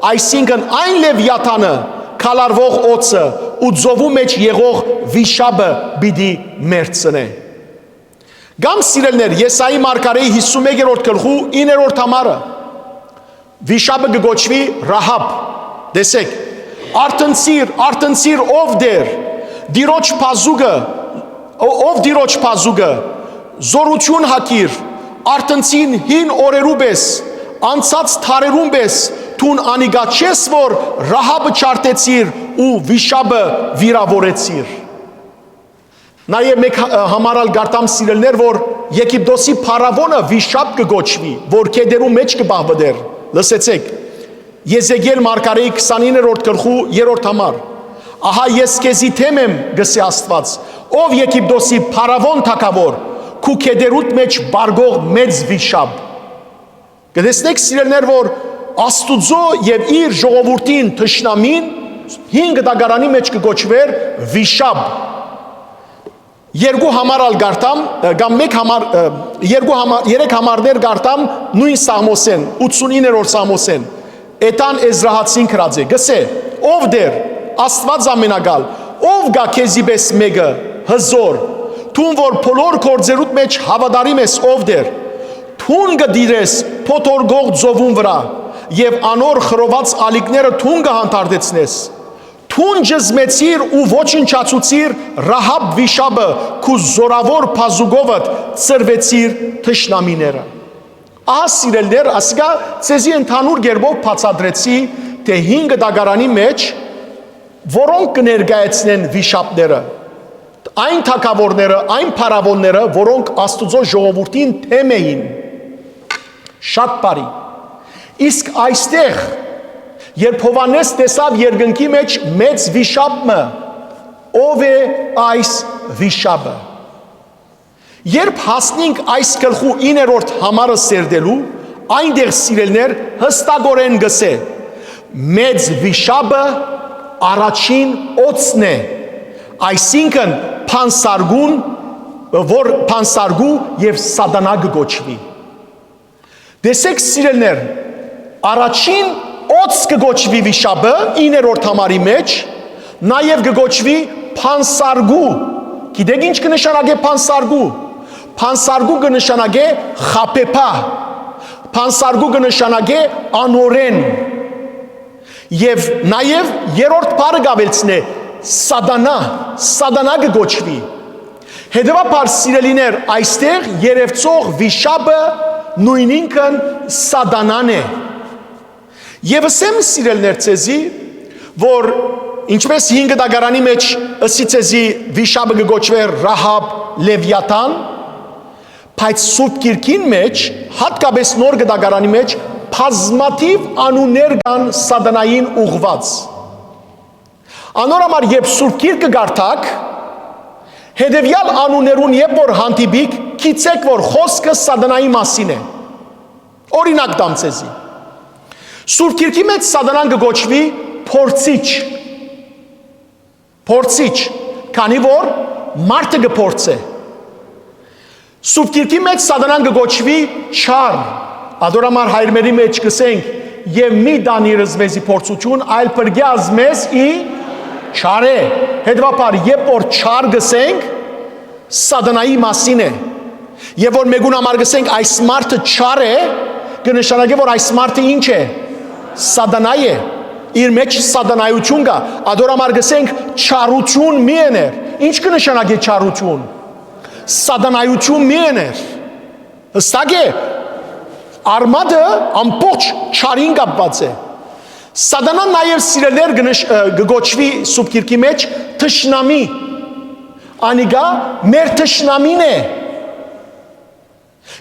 այսինքն այն Լևիաթանը, քալարվող օծը ու ծովու մեջ եղող վիշաբը պիտի մերցնե։ Գամ սիրելներ, Եսայի մարգարեի 51-րդ գլխու 9-րդ համարը, վիշաբը կգոչվի Ռահաբ, տեսեք, արտնցիր ով դեր, ով դիրոջ պազուգը, զորություն հակիր, արտնցին հին օրերու պես, անցած թարերուն պես, թուն անիգա չես, որ Ռահաբը չարտեցիր ու վիշաբը վիրավորեցիր։ Նաև մեկ համարալ գարտամ սիրելներ, որ Եգիպտոսի փարավոնը վիշապ կգոչվի, որ քեդերու մեջ կբահվդեր, լսեցեք, Եզեգել մարգարեի 29-րդ գլխու 3-րդ համար, ահա ես քեզի թեմ եմ գսե Աստված, ով Եգիպտոսի փարավոն թակավոր, քու քեդերուտ մեջ բարգող մեծ վիշապ։ Կտեսնեք սիրելներ, որ Աստուծո եւ իր ժողովրդին թշնամին 5 դագարանի մեջ կգոչվեր վիշապ։ Երկու համարալ գարտամ, կամ երեք համարներ գարտամ նույն Սաղմոսեն, 89-րդ Սաղմոսեն, Էտան Էզրահացին քրած է, գսե, ով դեր, Աստված ամենագալ, ով գա քեզի պես մեկը, հզոր, թուն որ բոլոր գործերուդ մեջ հավատարիմ ես, ով դեր, թուն գդիրես փոթորգող ծովուն վրա, եւ անոր խրոված ալիքները թուն կհանդարտեցնես, թուն ջզմեցիր ու ոչնչացուցիր Ռահաբ վիշաբը, քու զորավոր փազուգովդ ծրվեցիր թշնամիները։ Ահա սիրելներ, ասկա ցեզի ընդհանուր գերբով բացատրեցի, թե 5 դագարանի մեջ որոնք կներկայացնեն վիշապները, այն թակավորները, այն փարավոնները, որոնք Աստուծո ժողովրդին թեմ էին, շատ բարի։ Իսկ այստեղ, երբ Հովհաննես տեսավ երկնքի մեջ մեծ վիշապը, ով է այս վիշապը։ Երբ հասնենք այս գլխու 9-րդ համարը սերդելու, այնտեղ սիրելներ հստակորեն գսե, մեծ վիշապը առաջին օծն է, Այսինքն փանսարգուն, որ փանսարգու եւ սատանա կգոչվի։ Դեսեք սիրելներ, առաջին օծ կգոչվի վիշապը 9-րդ համարի մեջ, նաև կգոչվի փանսարգու։ Գիտեք ինչ կնշանակե փանսարգու։ Փանսարգու կնշանակե խապեպա։ Փանսարգու կնշանակե անօրեն։ Եվ նաև երրորդ բառը գավելցն է սատանա կգոչվի։ Հետևաբար սիրելիներ, այստեղ երևցող վիշապը նույն ինքն սատանան է։ Եվ ասեմ սիրելներ ցեզի, որ ինչպես 5 դագարանի մեջ ըսի ցեզի վիշապը կգոչվեր Ռահաբ Լևիաթան, բայց Սուրբ Գիրքին մեջ, հատկապես նոր դագարանի մեջ բազմաթիվ անուններ կան սատանային ուղված։ Անոր համար երբ Սուրբ Գիրքը կարդաք, հետևյալ անուններուն երբ որ հանդիպիք, գիտեք որ խոսքը սատանայի մասին է։ Օրինակ տամ ցեզի։ Սուրբ Գիրքի մեջ սատանան կգոչվի փորձիչ, քանի որ մարդը կփորձե։ Սուրբ Գիրքի մեջ սատանան կգոչվի չար, ադորամար հայրմերի մեջ կսենք եւ մի դանիրս մեզի փորձություն, այլ բրգյազ մեզ ի չար է։ Հետևաբար երբ որ չար գսենք, սատանայի մասին է։ Եվ որ մեգուն համար գսենք այս մարդը չար է, կնշանակե որ այս մարդը ինչ է։ Սատանա է, իր մեջ սատանայություն կա, ադորամար գսենք չարություն մի էներ, ինչ կնշանակե չարություն, սատանայություն մի էներ, հստակ է, արմատը ամբողջ չարին կապված է, սատանան նաև սիրելներ կգոչվի Սուրբ Գիրքի մեջ թշնամի, անիգա մեր թշնամին է,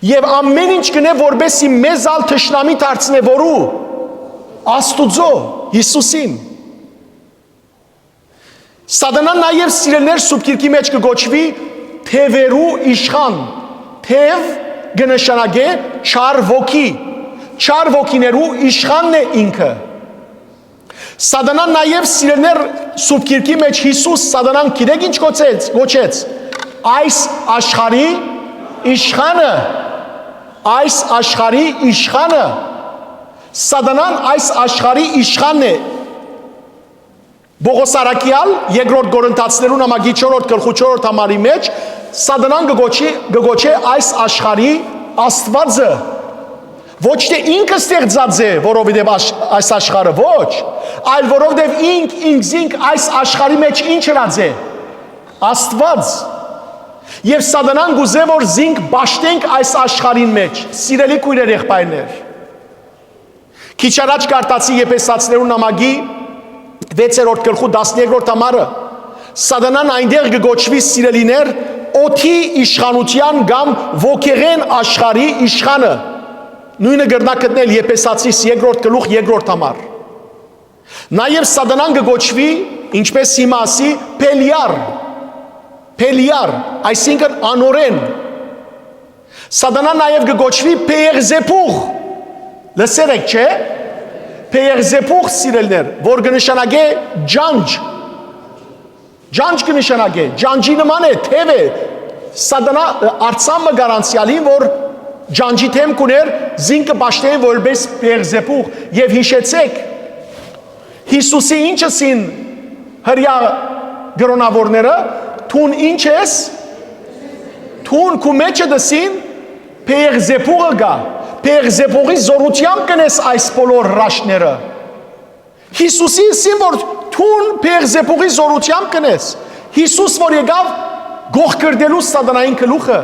և ամեն ինչ կնե որբեսի մեզ ալ թշնամի դարձնե որու, Աստուծո, Հիսուսին։ Սատանան նաև սիրելներ Սուրբ Գիրքի մեջ կգոչվի թևերու իշխան։ Թև կնշանակե չար ոգի։ Չար ոգիներու իշխանն է ինքը։ Սատանան նաև սիրելներ Սուրբ Գիրքի մեջ Հիսուս սատանան գիտեք ինչ գոչեց։ Այս աշխարհի իշխանը։ Այս աշխարհի իշխանը։ Սատանան այս աշխարհի իշխանն է։ Բողոս Արաքյալ երկրորդ Կորինթացիներուն համագի 4-րդ գլխու 4-րդ համարի մեջ սատանան կգոչե այս աշխարհի Աստվածը։ Ոչ թե ինքը ստեղծած է, որովհետև այս աշխարհը ոչ, այլ որովհետև ինքզինք այս աշխարհի մեջ ինչ հրած է։ Աստված։ Եվ սատանան գուզե որ զինք բաշտենք այս աշխարհին մեջ։ Սիրելի քույրեր եղբայրներ։ Քիչ առաջ կարտացի Եփեսացիներուն նամակի 6-րդ գլխու 13-րդ համարը սատանան այնտեղ կգոչվի սիրելիներ օդի իշխանության կամ ոգեղեն աշխարհի իշխանը նույնը գրնա գտնել Եփեսացիս 2-րդ գլուխ 2-րդ համար նաև սատանան կգոչվի ինչպես հիմա ասի Փելիար այսինքն անօրեն սատանան նաև կգոչվի Պեերզեփուղ Լսեր եք, չէ՞։ Պեերզեփուղ սիրելներ, որ կնշանակե ջանջ։ Ջանջ կնշանակե, ջանջի նման է, թև է։ Սատանա արցամը գարանցիալին, որ ջանջի թեմ կուներ, զինքը բաշտեն որպես Պեերզեփուղ։ Եվ հիշեցեք, Հիսուսի ինչը սին հրյա գրոնավորները, թուն ինչ ես, թուն կու մեջը դսին Պեերզեփուղը գա։ Պեերզեփուղի զորությամբ կնես այս բոլոր հրաշքները։ Հիսուսի ասին որ թուն Պեերզեփուղի զորությամբ կնես։ Հիսուս որ եկավ գողկրդելու սատանային գլուխը։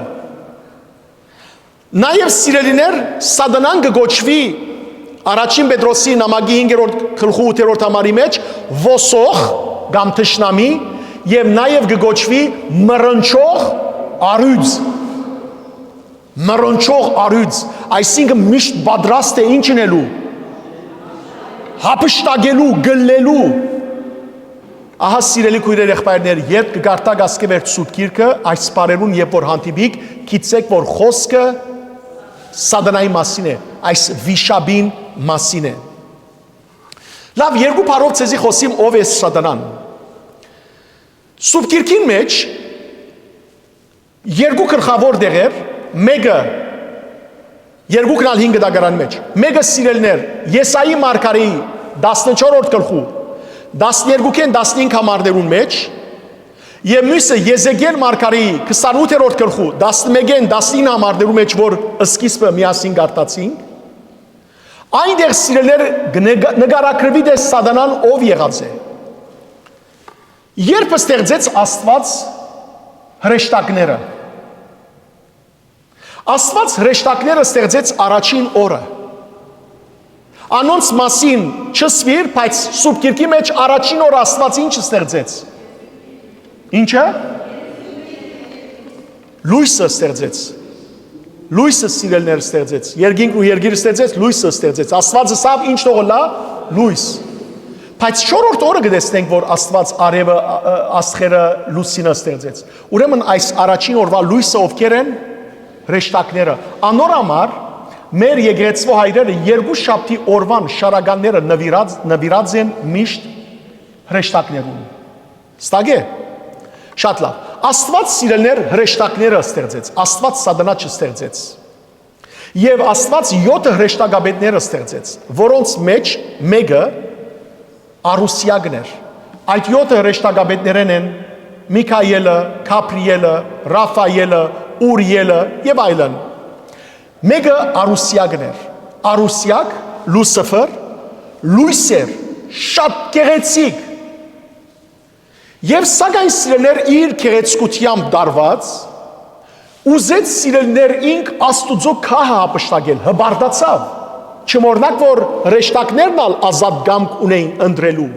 Նաև սիրելիներ սատանան կգոչվի առաջին Պետրոսի նամակի 5-րդ գլխու 8-րդ համարի մեջ ոսող կամ թշնամի եւ նաև կգոչվի մռնչող առյուծ։ Մռնչող առյուծ, այսինքն միշտ պատրաստ է ինչ անելու։ Հափշտակելու, գլելու։ Ահա սիրելի քույրեր եղբայրներ, երբ կգարտակ ասկևեր Սուրբ Գիրքը, այս բառերուն երբ որ հանդիպիկ, գիտեք որ խոսքը սատանայի մասին է, այս վիշապին մասին է։ Լավ, երկու բառով ցեզի խոսիմ ով է սատանան։ Սուրբ Գիրքին մեջ երկու գլխավոր դերեր, մեկը երկուքն ալ 5 դագարան մեջ, մեկը սիրելներ Եսայի մարգարեի 14-րդ գլխու 12-ին 15 համարներուն մեջ եւ մյուսը Եզեկիել մարգարեի 28-րդ գլխու 11-ին 19 համարներուն մեջ, որ սկիզբը միասին գարտացինք, այնտեղ սիրելներ նկարագրվի դե սատանան ով եղած է։ Երբ ստեղծեց Աստված հրեշտակները։ Աստված հրեշտակները ստեղծեց առաջին օրը։ Անոնց մասին չսվիր, բայց Սուրբ Գիրքի մեջ առաջին օրը Աստված ինչ ստեղծեց։ Ինչը։ Լույսը ստեղծեց։ Լույսը սիրելներ ստեղծեց։ Երկինք ու երկիր ստեղծեց, լույսը ստեղծեց։ Աստվածը սավ ինչ թողլա լույս։ Բայց 4-րդ օրը գտեսնենք, որ Աստված արևը, աստղերը, լուսինը ստեղծեց։ Ուրեմն այս առաջին օրվա լույսը ովքեր են։ Հրեշտակները։ Անոր համար մեր եկեղեցու հայրերը երկու շաբթի օրվան շարականները նվիրած են միշտ հրեշտակներուն։ Ստագ է։ Շատ լավ։ Աստված սիրելներ հրեշտակները ստեղծեց, Աստված սատանա չստեղծեց։ Եվ Աստված 7 հրեշտակաբետները ստեղծեց, որոնց մեջ մեկը Արուսիագն էր։ Այդ 7 հրեշտակաբետներն են Միքայելը, Գաբրիելը, Ռաֆայելը, Ուրիելը եւ այլն։ Մեկը Արուսիագն էր։ Արուսիագ, Լուսիֆեր, լույսեր, շատ գեղեցիկ։ Եվ սակայն սիրելներ իր գեղեցկությամբ դարված, ուզեց սիրելներ ինք Աստուծո քահը ապշտակել, հբարդացավ, չմոռնաք, որ հրեշտակներն ալ ազատ կամք ունեին ընտրելու։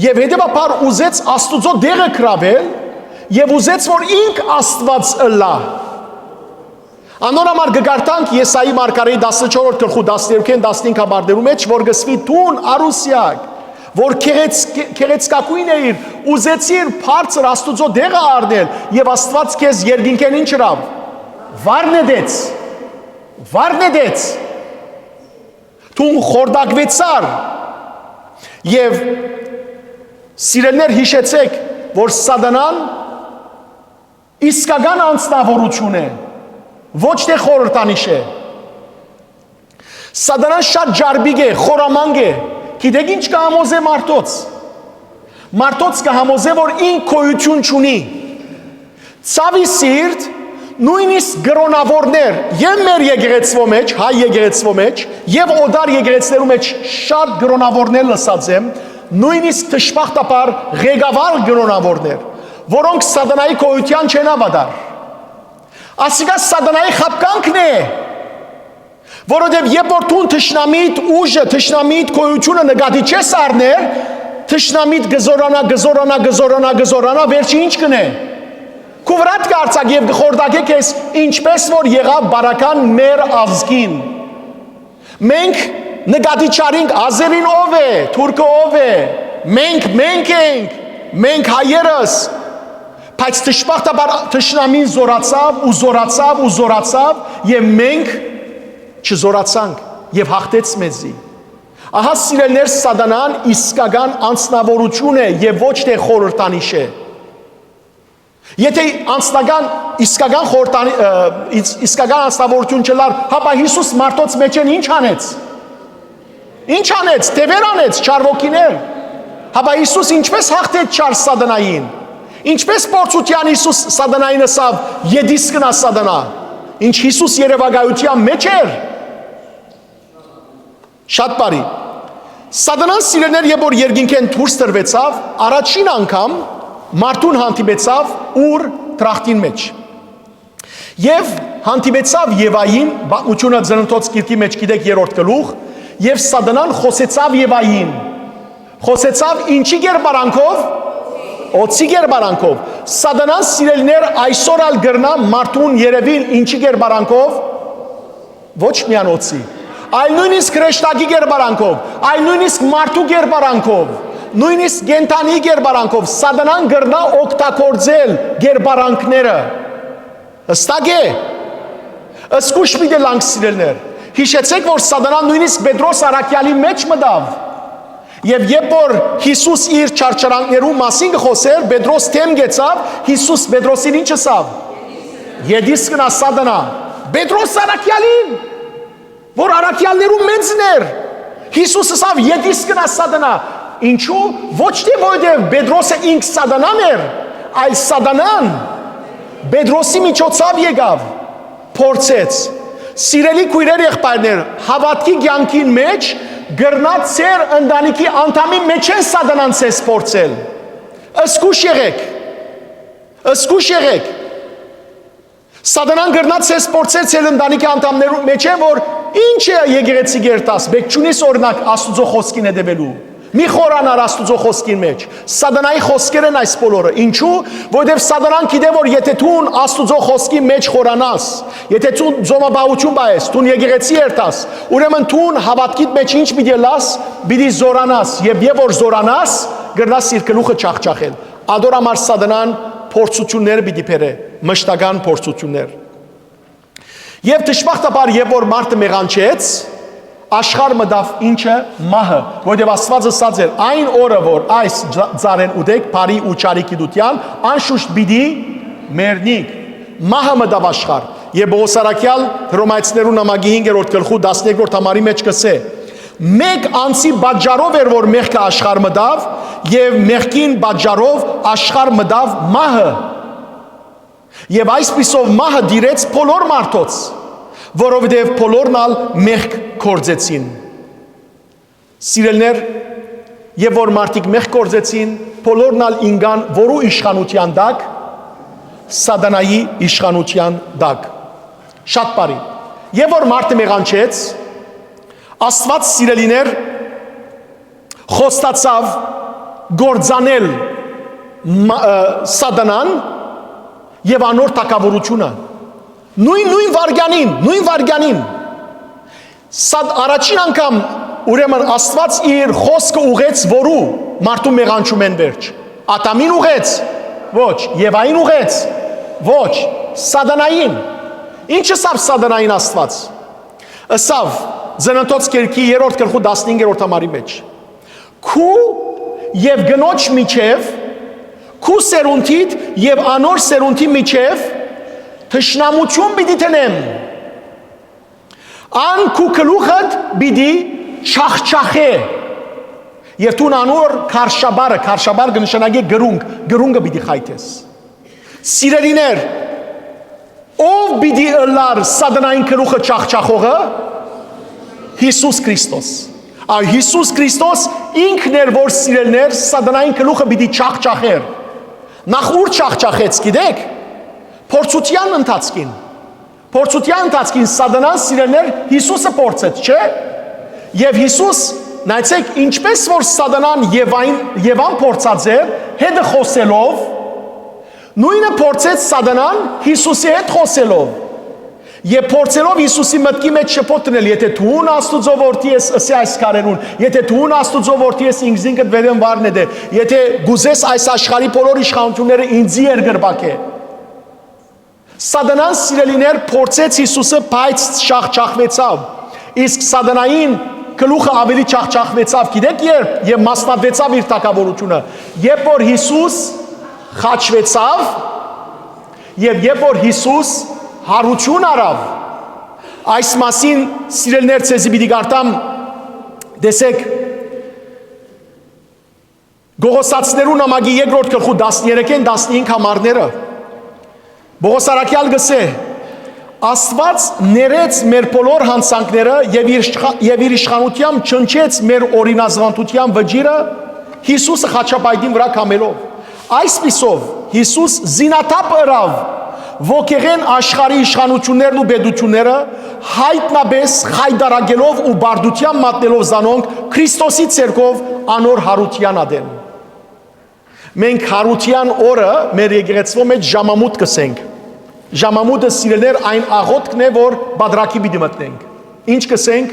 Եվ հետևաբար ուզեց Աստուծո դեղը կրավել եւ ուզեց, որ ինք Աստված ըլլա։ Անոր համար գկարտանք Եսայի մարգարեի 14-րդ գլխու 13-ին 15 համարներու մեջ, որ գսվի տուն Արուսիագ, որ քեղեցկակույն էիր, ուզեցիր բարձր Աստուծո դեղը առնել եւ Աստված քեզ երկինքեն ինչ հրավ։ Վարնեդեց։ Տուն խորդակվեցար եւ սիրելներ հիշեցեք, որ սատանան իսկական անձնավորություն է, ոչ թե խորհրդանիշ է։ Սատանան շատ ջարբիկ է, խորամանկ է։ Գիտեք ինչ կհամոզե մարդոց։ Մարդոց կհամոզե, որ ինք քոյություն չունի։ Ցավի սիրտ, նույնիսկ գրոնավորներ եւ մեր եկեղեցվո մեջ, հայ եկեղեցվո մեջ, եւ օդար եկեղեցներու մեջ շատ գրոնավորներ լսած եմ, նույնիսկ դժբախտաբար ղեկավար գրոնավորներ, որոնք սատանայի քոյության չեն հավատար։ Ասիկա սատանայի խապկանքն է, որովհետև երբ որ դու թշնամիտ ուժը, թշնամիտ քոյությունը նկատի չես առներ, թշնամիտ գզորանա, վերջի ինչ կնե։ Քու վրատ կարծակ եւ գխորդակե քեզ ինչպես որ եղավ բարական մեր ազգին։ Մենք նկատի չարինք ազերին ով է, թուրքը ով է, մենք ենք, մենք հայերս, բայց դժբախտաբար թշնամին զորացավ եւ մենք չզորացանք եւ հաղթեց մեզի։ Ահա սիրելներ, սատանան իսկական անձնավորություն է եւ ոչ թե խորհրդանիշ է։ Եթե իսկական անձնավորություն չլար, հապա Հիսուս մարդոց մեջ են ինչ անեց։ Ինչ անեց, դևեր անեց, չարվոքիներ։ Հապա Հիսուս ինչպես հաղթեց չար սատանային։ Ինչպես փորձության Հիսուս սատանային ասավ, յեդիսկնա սատանա։ Ինչ Հիսուս երևակայության մեջ էր։ Շատ բարի։ Սատանան սիրելներ, երբ որ երկինքեն դուրս տրվեցավ, առաջին անգամ մարդուն հանդիպեցավ ուր տրախտին մեջ։ Եվ հանդիպեցավ Եվային, պատմությունը Ծննդոց գիրքի մեջ գիտեք 3-րդ գլուխ, եւ սատանան խոսեցավ Եվային։ Խոսեցավ ինչի գերբարանքով։ Օծի գերբարանքով։ Սատանան սիրելներ այսօր ալ գրնա մարդուն երևին ինչի գերբարանքով։ Ոչ միան օծի, այլ նույնիսկ հրեշտակի գերբարանքով, այլ նույնիսկ մարդու գերբարանքով, նույնիսկ գենթանի գերբարանքով սատանան գրնա օգտագործել գերբարանքները։ Հստակ է։ Սկուշ մի դե լանք սիրելներ։ Հիշեցեք, որ սատանան նույնիսկ Պետրոս Արաքյալի մեջ մտավ։ Եվ երբ որ Հիսուս իր չարչարանքներու մասին խոսեր, Պետրոս թեմ գեցավ, Հիսուս Պետրոսին ինչ ասավ։ Եդիս կնա սատանա։ Պետրոս արաքյալին, որ արաքյալներու մեծն էր։ Հիսուս ասավ եդիս կնա սատանա։ Ինչու։ Ոչ թե որովհետև Պետրոսը ինք սատանան էր, այլ սատանան Պետրոսի միջոցով եկավ, փորձեց։ Սիրելի քույրեր եղբայրներ, հավատքի կյանքին մեջ գրնած ծեր ընտանիքի անդամի մեջ են սատանան ցես փորձել։ Ըսկուշ եղեք։ Ըսկուշ եղեք։ Սատանան գրնած ցես փորձել ծեր ընտանիքի անդամներու մեջ է, որ ինչ է եկեղեցի գերտաս, բեք ճունիս օրինակ Աստուծո խոսքին հետևելու։ Մի խորանար Աստուծո խոսքին մեջ։ Սատանայի խոսքեր են այս բոլորը։ Ինչու։ Որովհետև սատանան գիտե որ եթե դու Աստուծո խոսքի մեջ խորանաս, եթե դու զոմաբահություն բայես, դու եկեղեցի երտաս, ուրեմն դու հավատքիդ մեջ ինչ պիտի լաս, պիտի զորանաս, եւ որ զորանաս, գրնաս իր գլուխը չախչախել։ Ադոր համար սատանան փորձություններ պիտի բերե, մշտական փորձություններ։ Եվ դժբախտաբար եւ որ մարդը մեղանչեց, աշխարհ մտավ ինչը մահը, որովհետև Աստված ասած էր այն օրը որ այս ծառեն ուտեք բարի ու չարիքի դուտյան անշուշտ պիտի մեռնիք մահը մտավ աշխարհ եւ Պողոս առաքյալ Հռոմայացիներու նամակի 5-րդ գլխու 12-րդ համարի մեջ կսե մեկ անձի պատճառով էր որ մեղքը աշխարհ մտավ եւ մեղքին պատճառով աշխարհ մտավ մահը եւ այսպիսով մահը դիրեց բոլոր մարդոց որովհետև բոլորն ալ մեղք կործեցին։ Սիրելներ, եւ որ մարդիկ մեղք կործեցին, բոլորն ալ ինգան որու իշխանության տակ, սատանայի իշխանության տակ։ Շատ բարի։ Եվ որ մարդը մեղանչեց, Աստված սիրելիներ խոստացավ գործանել սատանան եւ անոր թակավորությունը նույն վարգյանին առաջին անգամ ուրեմն Աստված իր խոսքը ուղեց որու մարդու մեղանչում են վերջ Ադամին ուղեց ոչ Եվային ուղեց ոչ սատանային ինչ ասավ սատանային Աստված ասավ Ծննդոց գիրքի 3-րդ գլխու 15-րդ համարի մեջ քու եւ գնոջ միջև քու սերունդիդ եւ անոր սերունդի միջև Թշնամություն պիտի տնեմ, ան քու գլուխդ պիտի չախչախե, եւ դու անոր քարշաբարը կնշանակի գրունգը պիտի խայթես։ Սիրելիներ, ով պիտի ըլլար սատանային գլուխը չախչախողը, Հիսուս Քրիստոս։ Այ Հիսուս Քրիստոս ինքն էր որ սիրելներ սատանային գլուխը պիտի չախչախեր։ Նախ ուր չախչախեց, գիտեք։ Փորձության ընթացքին սատանան սիրելներ Հիսուսը փորձեց, չէ՞։ Եվ Հիսուս, նայեցեք, ինչպես որ սատանան Եվան փորձած էր, հետը խոսելով, նույնը փորձեց սատանան Հիսուսի հետ խոսելով։ Եվ փորձելով Հիսուսի մտքի մեջ շփոթնել, եթե դու Աստուծո որդի ես, ասի այս քարերուն, եթե դու Աստուծո որդի ես, ինքզինքդ վերեն վառնե, եթե գուզես այս աշխարհի բոլոր իշխանությունները ինձի երգրբակե։ Սատանան սիրելիներ փորձեց Հիսուսը, բայց չախչախվեցավ։ Իսկ սատանային գլուխը ավելի չախչախվեցավ, գիտեք երբ, եւ մասնատվեցավ իր թակավորությունը։ Երբ որ Հիսուս խաչվեցավ, եւ երբ որ Հիսուս հարություն արավ, այս մասին սիրելիներ ցեզի պիտի գարտամ, տեսեք Գողոսացիներու նամակի 2-րդ գլխու 13-ին 15 համարները Պողոս առաքյալ գսե Աստված ներեց մեր բոլոր հանցանքները եւ իր իշխանությամբ չնչեց մեր օրինազգանության վճիրը Հիսուսը խաչապայտին վրա կամելով այսպիսով Հիսուս զինաթափ ըրավ ոգեղեն աշխարհի իշխանություններն ու բեդությունները հայտնաբես խայդարագելով ու բարդության մատնելով զանոնք Քրիստոսի ցերկով անոր հարության ադեն Մենք հարության օրը մեր եկեղեցվո մեջ ժամամուտ կսենք Ժամամուտը սիրելներ այն աղոթքն է որ բادرակի պիտի մտնենք Ինչ կսենք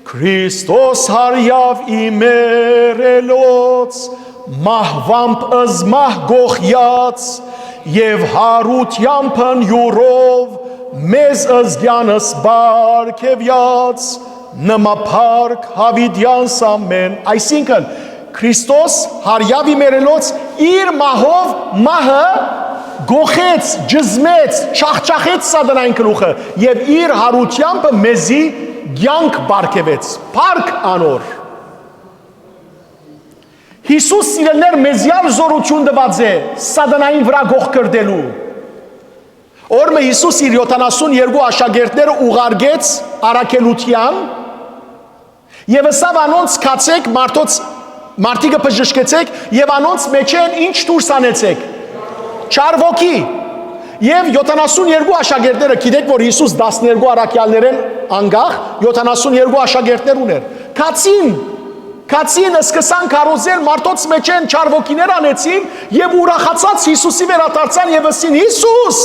Քրիստոս հարյավ իմերելոց մահվամբ ըզմահ գողյաց եւ հարությանփն յուրով մեզ ըզգյանս բարգեւյաց նմապարկ հավիդյանս ամեն, այսինքն Քրիստոս հարյավի մերելոց իր մահով մահը գողեց, ջզմեց, չախչախեց սատանային գլուխը եւ իր հարությամբ մեզի կյանք բարգեւեց, փառք անոր։ Հիսուս սիրելներ մեզյալ զորություն տված է սատանային վրա գող կրդելու։ Օրը Հիսուս իր 72 աշակերտները ուղարկեց առաքելության եւ ասավ անոնց կացեք մարդիկը բժշկեցեք եւ անոնց մեջ են ինչ դուրս անեցեք չար ոգի եւ 72 աշակերտները գիտեք որ Հիսուս 12 առաքյալներ են անգախ 72 աշակերտներ ուներ Կացին սկսան կարոզել մարդոց մեջ են չար ոգիներ անեցին եւ ուրախացած Հիսուսի վերադարձան եւ ասին Հիսուս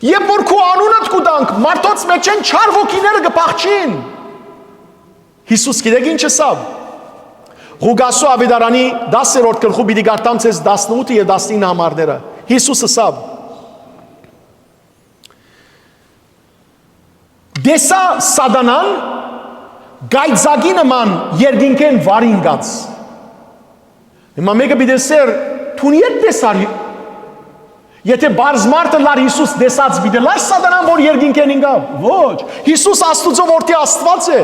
Երբ որ քո անունդ կուտանք մարդոց մեջ են չար ոգիները կփախչին Հիսուս գիտեք ինչ ասավ Ղուգասու ավետարանի 10-րդ գլխու պիտի գարտամ ցես 18 եւ 19 համարները Հիսուս ասավ Դեսա սատանան գայծակի նման երկինքեն վարինգած Հիմա մեկը պիտի սեր թունի հետ տեսար Եթե բարձ մարդը լար Հիսուս դեսած պիտի լար սատանան որ երկինքեն ինգավ ոչ Հիսուս Աստուծո որդի Աստված է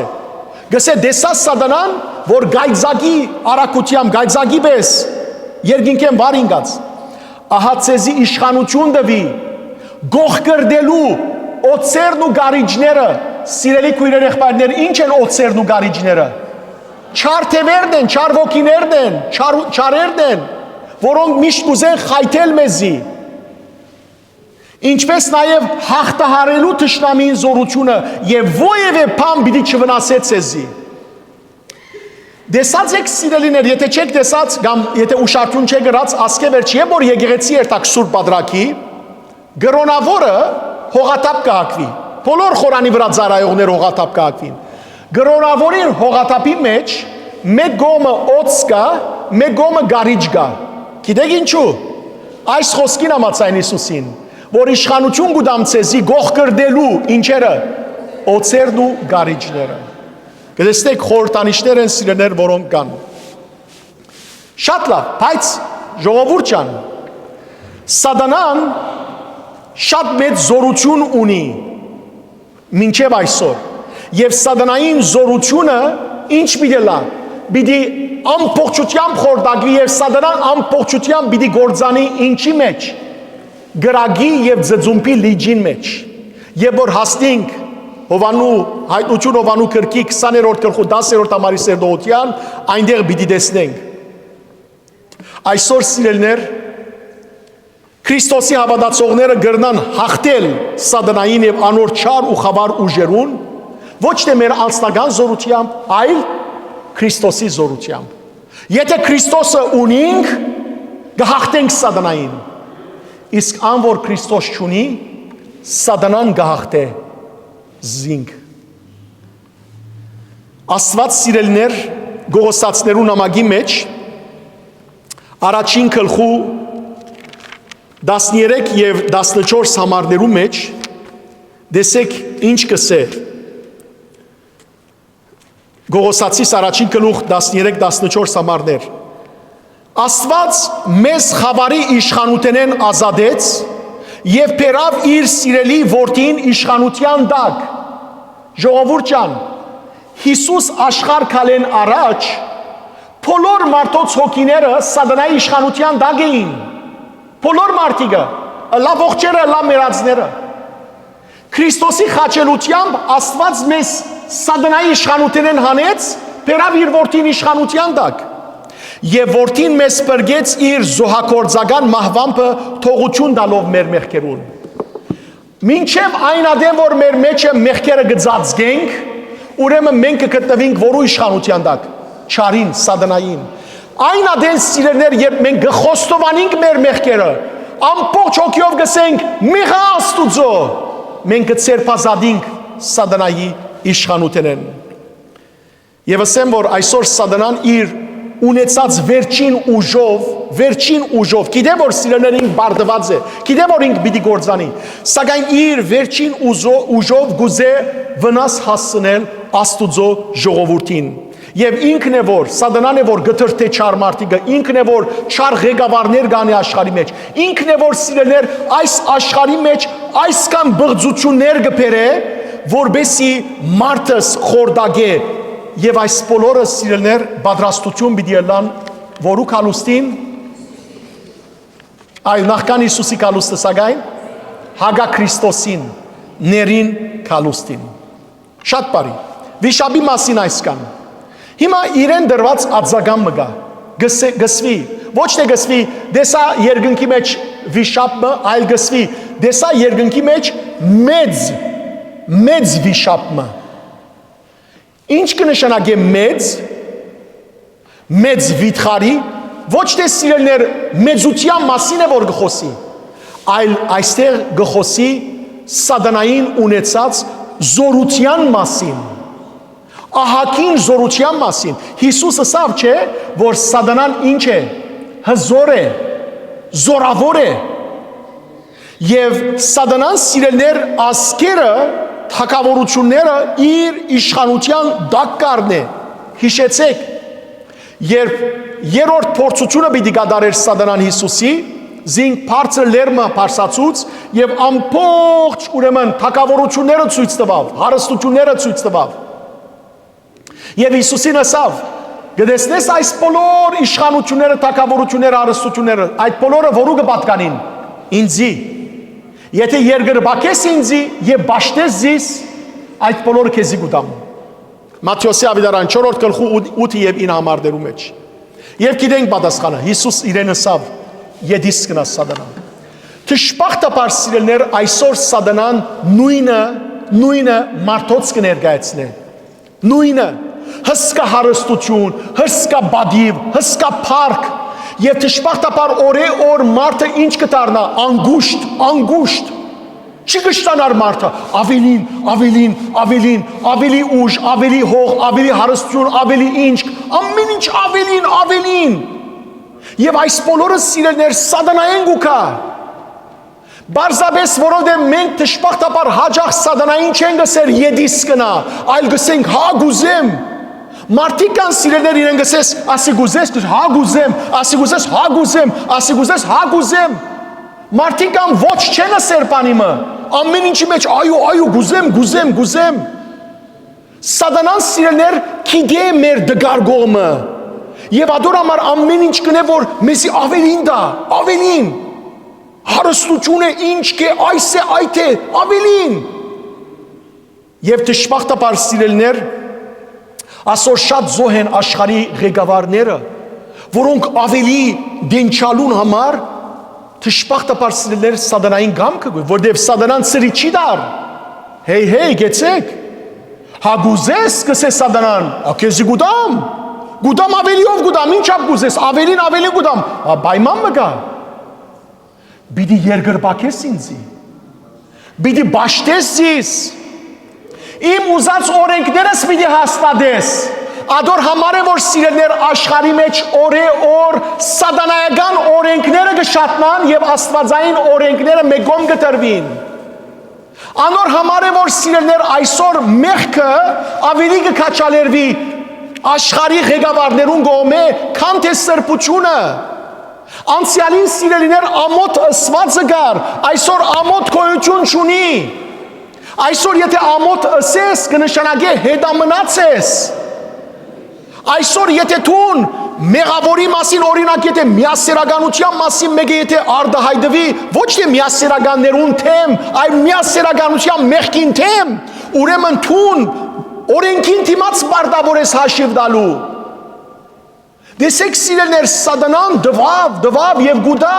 Գսե դեսած սատանան որ գայծակի արակությամբ գայծակի պես երկինքեն վարինգած ահա ցեզի իշխանություն տվի գող կրդելու օծերն ու գարիջները Սիրելի քույրեր եղբայրներ, ինչ են օծերն ու գարիջները։ Չար թևերն են, չար ոգիներն են, չարերն են, որոնք միշտ ուզեն խայթել մեզի։ Ինչպես նաև հաղթահարելու թշնամին զորությունը եւ ովևէ բան պիտի չվնասե ցեզի։ Դեսած եք սիրելիներ, եթե չեք դեսած, կամ եթե ուշադրություն չեք գրած, ասկե վերջի է, որ եկեղեցի երթակ Սուրբ Բադրակի, գրոնավորը հողատապ կհակվի։ Բոլոր խորանի վրա ծառայողներ հողատապ կհակվին։ Գրոնավորին հողատապի մեջ մեկ գոմը օծ կա, մեկ գոմը գարիջ կա։ Գիտեք ինչու։ Այս խոսքին համաձայն Հիսուսին, որ իշխանություն կուտամ ցեզի գող կրդելու ինչերը օծերն ու գարիջները։ Գտեսնեք խորհրդանիշներ են սիրելիներ, որոնք կան։ Շատ լավ, բայց ժողովուրդ ջան, սատանան շատ մեծ զորություն ունի մինչև այսօր եւ սատանային զորությունը ինչ պիտի լա պիտի ամբողջությամբ խորտակվի եւ սատանան ամբողջությամբ պիտի գործանի ինչի մեջ գրագի եւ ձծումբի լիջին մեջ եւ որ հասնենք Հովանու հայտնություն Հովանու քրկի 20-րդ գլխու 10-րդ համարի սերդողության այնտեղ պիտի տեսնենք այսօր սիրելիներ Քրիստոսի հավատացողները գրնան հաղթել սատանային եւ անոր չար ու խավար ուժերուն ոչ թե մեր անձնական զորությամբ, այլ Քրիստոսի զորությամբ։ Եթե Քրիստոսը ունենք, կհաղթենք սատանային։ Իսկ ան որ Քրիստոս չունի, սատանան կհաղթե զինք։ Աստված սիրելիներ Գողոսացներու նամակի մեջ առաջին գլխու 13 եւ 14 համարներու մեջ դեսեք ինչ կսե Գողոսացիս առաջին գլուխ 13-14 համարներ Աստված մեզ խավարի իշխանութենեն ազատեց եւ բերավ իր սիրելի որդին իշխանության տակ Ժողովուրդ ջան Հիսուս աշխարհ քալեն առաջ բոլոր մարդոց հոգիները սատանայի իշխանության տակ էին Բոլոր մարդիկը, լավ ողջերը, լավ մերածները Քրիստոսի խաչելությամբ Աստված մեզ սատանայի իշխանութենեն հանեց, բերավ իր որդին իշխանության տակ եւ որդին մեզ բրգեց իր զոհակործական մահվամբը թողություն տալով մեր մեղքերուն Մինչև այն ադեմ որ մեր մեջը մեղքերը գծածգենք, ուրեմն մենք կգտնվենք որու իշխանության տակ, չարին, սատանային Այն ադեն սիրելներ, երբ մենք գխոստովանենք մեր մեղքերը, ամբողջ հոգիով գսենք մեղա Աստուծո, մենք կցերպազատենք սատանայի իշխանութենեն։ Եվ ասեմ, որ այսօր սատանան իր ունեցած վերջին ուժով, գիտեմ որ սիրելիներ ինք բարդված է, գիտեմ որ ինք պիտի գործանի, սակայն իր վերջին ուժով գուզե վնաս հասցնել Աստուծո ժողովրդին։ Եվ ինքն է որ, սատանան է որ գտրթե չար մարդիկը, ինքն է որ չար ղեկավարներ գանի աշխարհի մեջ, ինքն է որ սիրելիներ այս աշխարհի մեջ այսքան բղծություններ գբերե, որբեսի մարդս խորդագե, եւ այս բոլորը սիրելիներ պատրաստություն պիտի ելան որու կալուստին, այլ նախքան Հիսուսի կալուստը սակայն Հագա Քրիստոսին ներին կալուստին։ Շատ բարի, վիշապի մասին այսքան։ Հիմա իրեն դրված արձագան մգա, գսվի, ոչ թե գսվի, դեսա երկնքի մեջ վիշապը, այլ գսվի, դեսա երկնքի մեջ մեծ վիշապը։ Ինչ կնշանակե մեծ վիթխարի, ոչ թե սիրելիներ մեծության մասին է որ գխոսի, այլ այստեղ գխոսի սատանային ունեցած զորության մասին, ահագին զորության մասին։ Հիսուսը ասավ չէ, որ սատանան ինչ է, հզոր է, զորավոր է, եւ սատանան սիրելիներ ազգերը, թագավորությունները իր իշխանության դակկարն է։ Հիշեցեք, երբ երրորդ փորձությունը պիտի կատարեր սատանան Հիսուսի, զինք բարձր լերմը բարձացուց եւ ամբողջ ուրեմն թագավորությունները ցույց տվավ, հարստությունները ցույց տվավ։ Եվ Հիսուսին ասավ, գտեսնես այս բոլոր իշխանությունները, թագավորությունները, հարստությունները, այդ բոլորը որու կպատկանին, ինձի։ Եթե երգրբակես ինձի եւ բաշտես զիս, այդ բոլորը քեզի կուտամ։ Մատթեոսի ավետարան 4-րդ գլխու 8 եւ 9 համարներու մեջ։ Եվ գիտենք պատասխանը, Հիսուս իրեն ասավ, եդիս կնաս սատանան։ Թշպախտաբար սիրելիներ, այսօր սատանան նույնը մարդոց կներկայացնե։ Նույնը հսկա հարստություն, հսկա բադիվ, հսկա փառք, եւ թշպախտաբար օր մարդը ինչ կդառնա, անգուշտ, չի կշտանար մարդը, ավելի ուժ, ավելի հող, ավելի հարստություն, ավելի ինչ, ամեն ինչ ավելին, եւ այս բոլորը սիրելիներ սատանային գուքա, բարձաբես որովհետև մենք թշպախտաբար հաջող սատանային չենք գսեր եդիս կնա, այլ գսենք հա գուզեմ, մարդիկ կան սիրելիներ իրեն գսես, ասի գուզես, հա գուզեմ, ասի գուզես, հա գուզեմ, ասի գուզես, հա գուզեմ, մարդիկ կան ոչ չեն ասեր բանիմը, ամեն ինչի մեջ այո գուզեմ, սատանան սիրելիներ գիտե մեր դգարգողը, եւ ադոր համար ամեն ինչ կնե որ մեզի ավելին, հարստություն է, ինչ կե, այս է, այդ է, ավելին, եւ թշպախտաբար սիրելիներ, այսօր շատ զոհ են աշխարհի ղեկավարները, որոնք ավելի դենչալուն համար թշպախտաբար սիրելիներ սատանային գամքը, որտեղ սատանան ծրի չի դար, հեյ գեցեք, հագուզես կսես սատանան, ակեզի գուտամ ավելիով գուտամ, ինչ ապ գուզես, ավելին գուտամ, բայման մգա, բիդի երգրբակես ինձի, բիդի բաշտես զիս, իմ ուզած օրենքներս բիդի հաստատես, ադոր համար է որ սիրելիներ աշխարհի մեջ օր սատանայական օրենքները կշատնան եւ աստվածային օրենքները մեկում կտրվին, անոր համար է որ սիրելիներ այսօր մեղքը ավելի կքաչալերվի աշխարհի ղեկավարներուն կողմէ, քան թե սրբությունը, անցյալին սիրելիներ ամոթ ըսվածը գար, այսօր ամոթ գոյություն չունի, այսօր եթե ամոթ ըսես կնշանակե հետամնաց ես, այսօր եթե թուն մեղավորի մասին օրինակ եթե միասերականության մասին մեկը եթե արդահայտվի, ոչ թե միասերականներուն թեմ, այլ միասերականության մեղքին թեմ, ուրեմն թուն օրենքին դիմաց պարտավոր ես հաշիվ տալու։ Դեսեք սիրելիներ սատանան դվավ եւ գուտա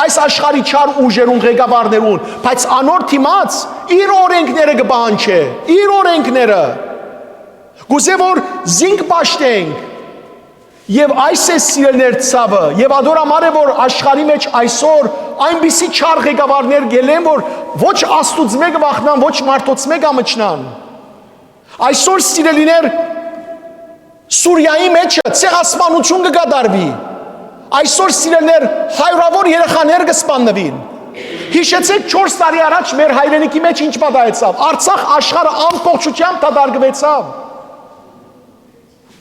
այս աշխարհի չար ուժերուն ղեկավարներուն, բայց անոր դիմաց իր օրենքները կպահանջե, իր օրենքները։ Գուցե որ զինք պաշտենք եւ այս է սիրելիներ ցավը եւ ադոր համար է որ աշխարհի մեջ այսօր այնպիսի չար ղեկավարներ գելեն որ ոչ աստուծո մեկը վախնան, ոչ մարդոց մեկը ամճնան։ Այսօր սիրելիներ Սուրիայի մեջը ցեղասպանություն կգադարվի։ Այսօր սիրելներ հարյուրավոր երեխաներ կսպանվին։ Հիշեցեք 4 տարի առաջ մեր հայրենիքի մեջ ինչ պատահեցավ։ Արցախ աշխարհը ամբողջությամբ դադարեցավ։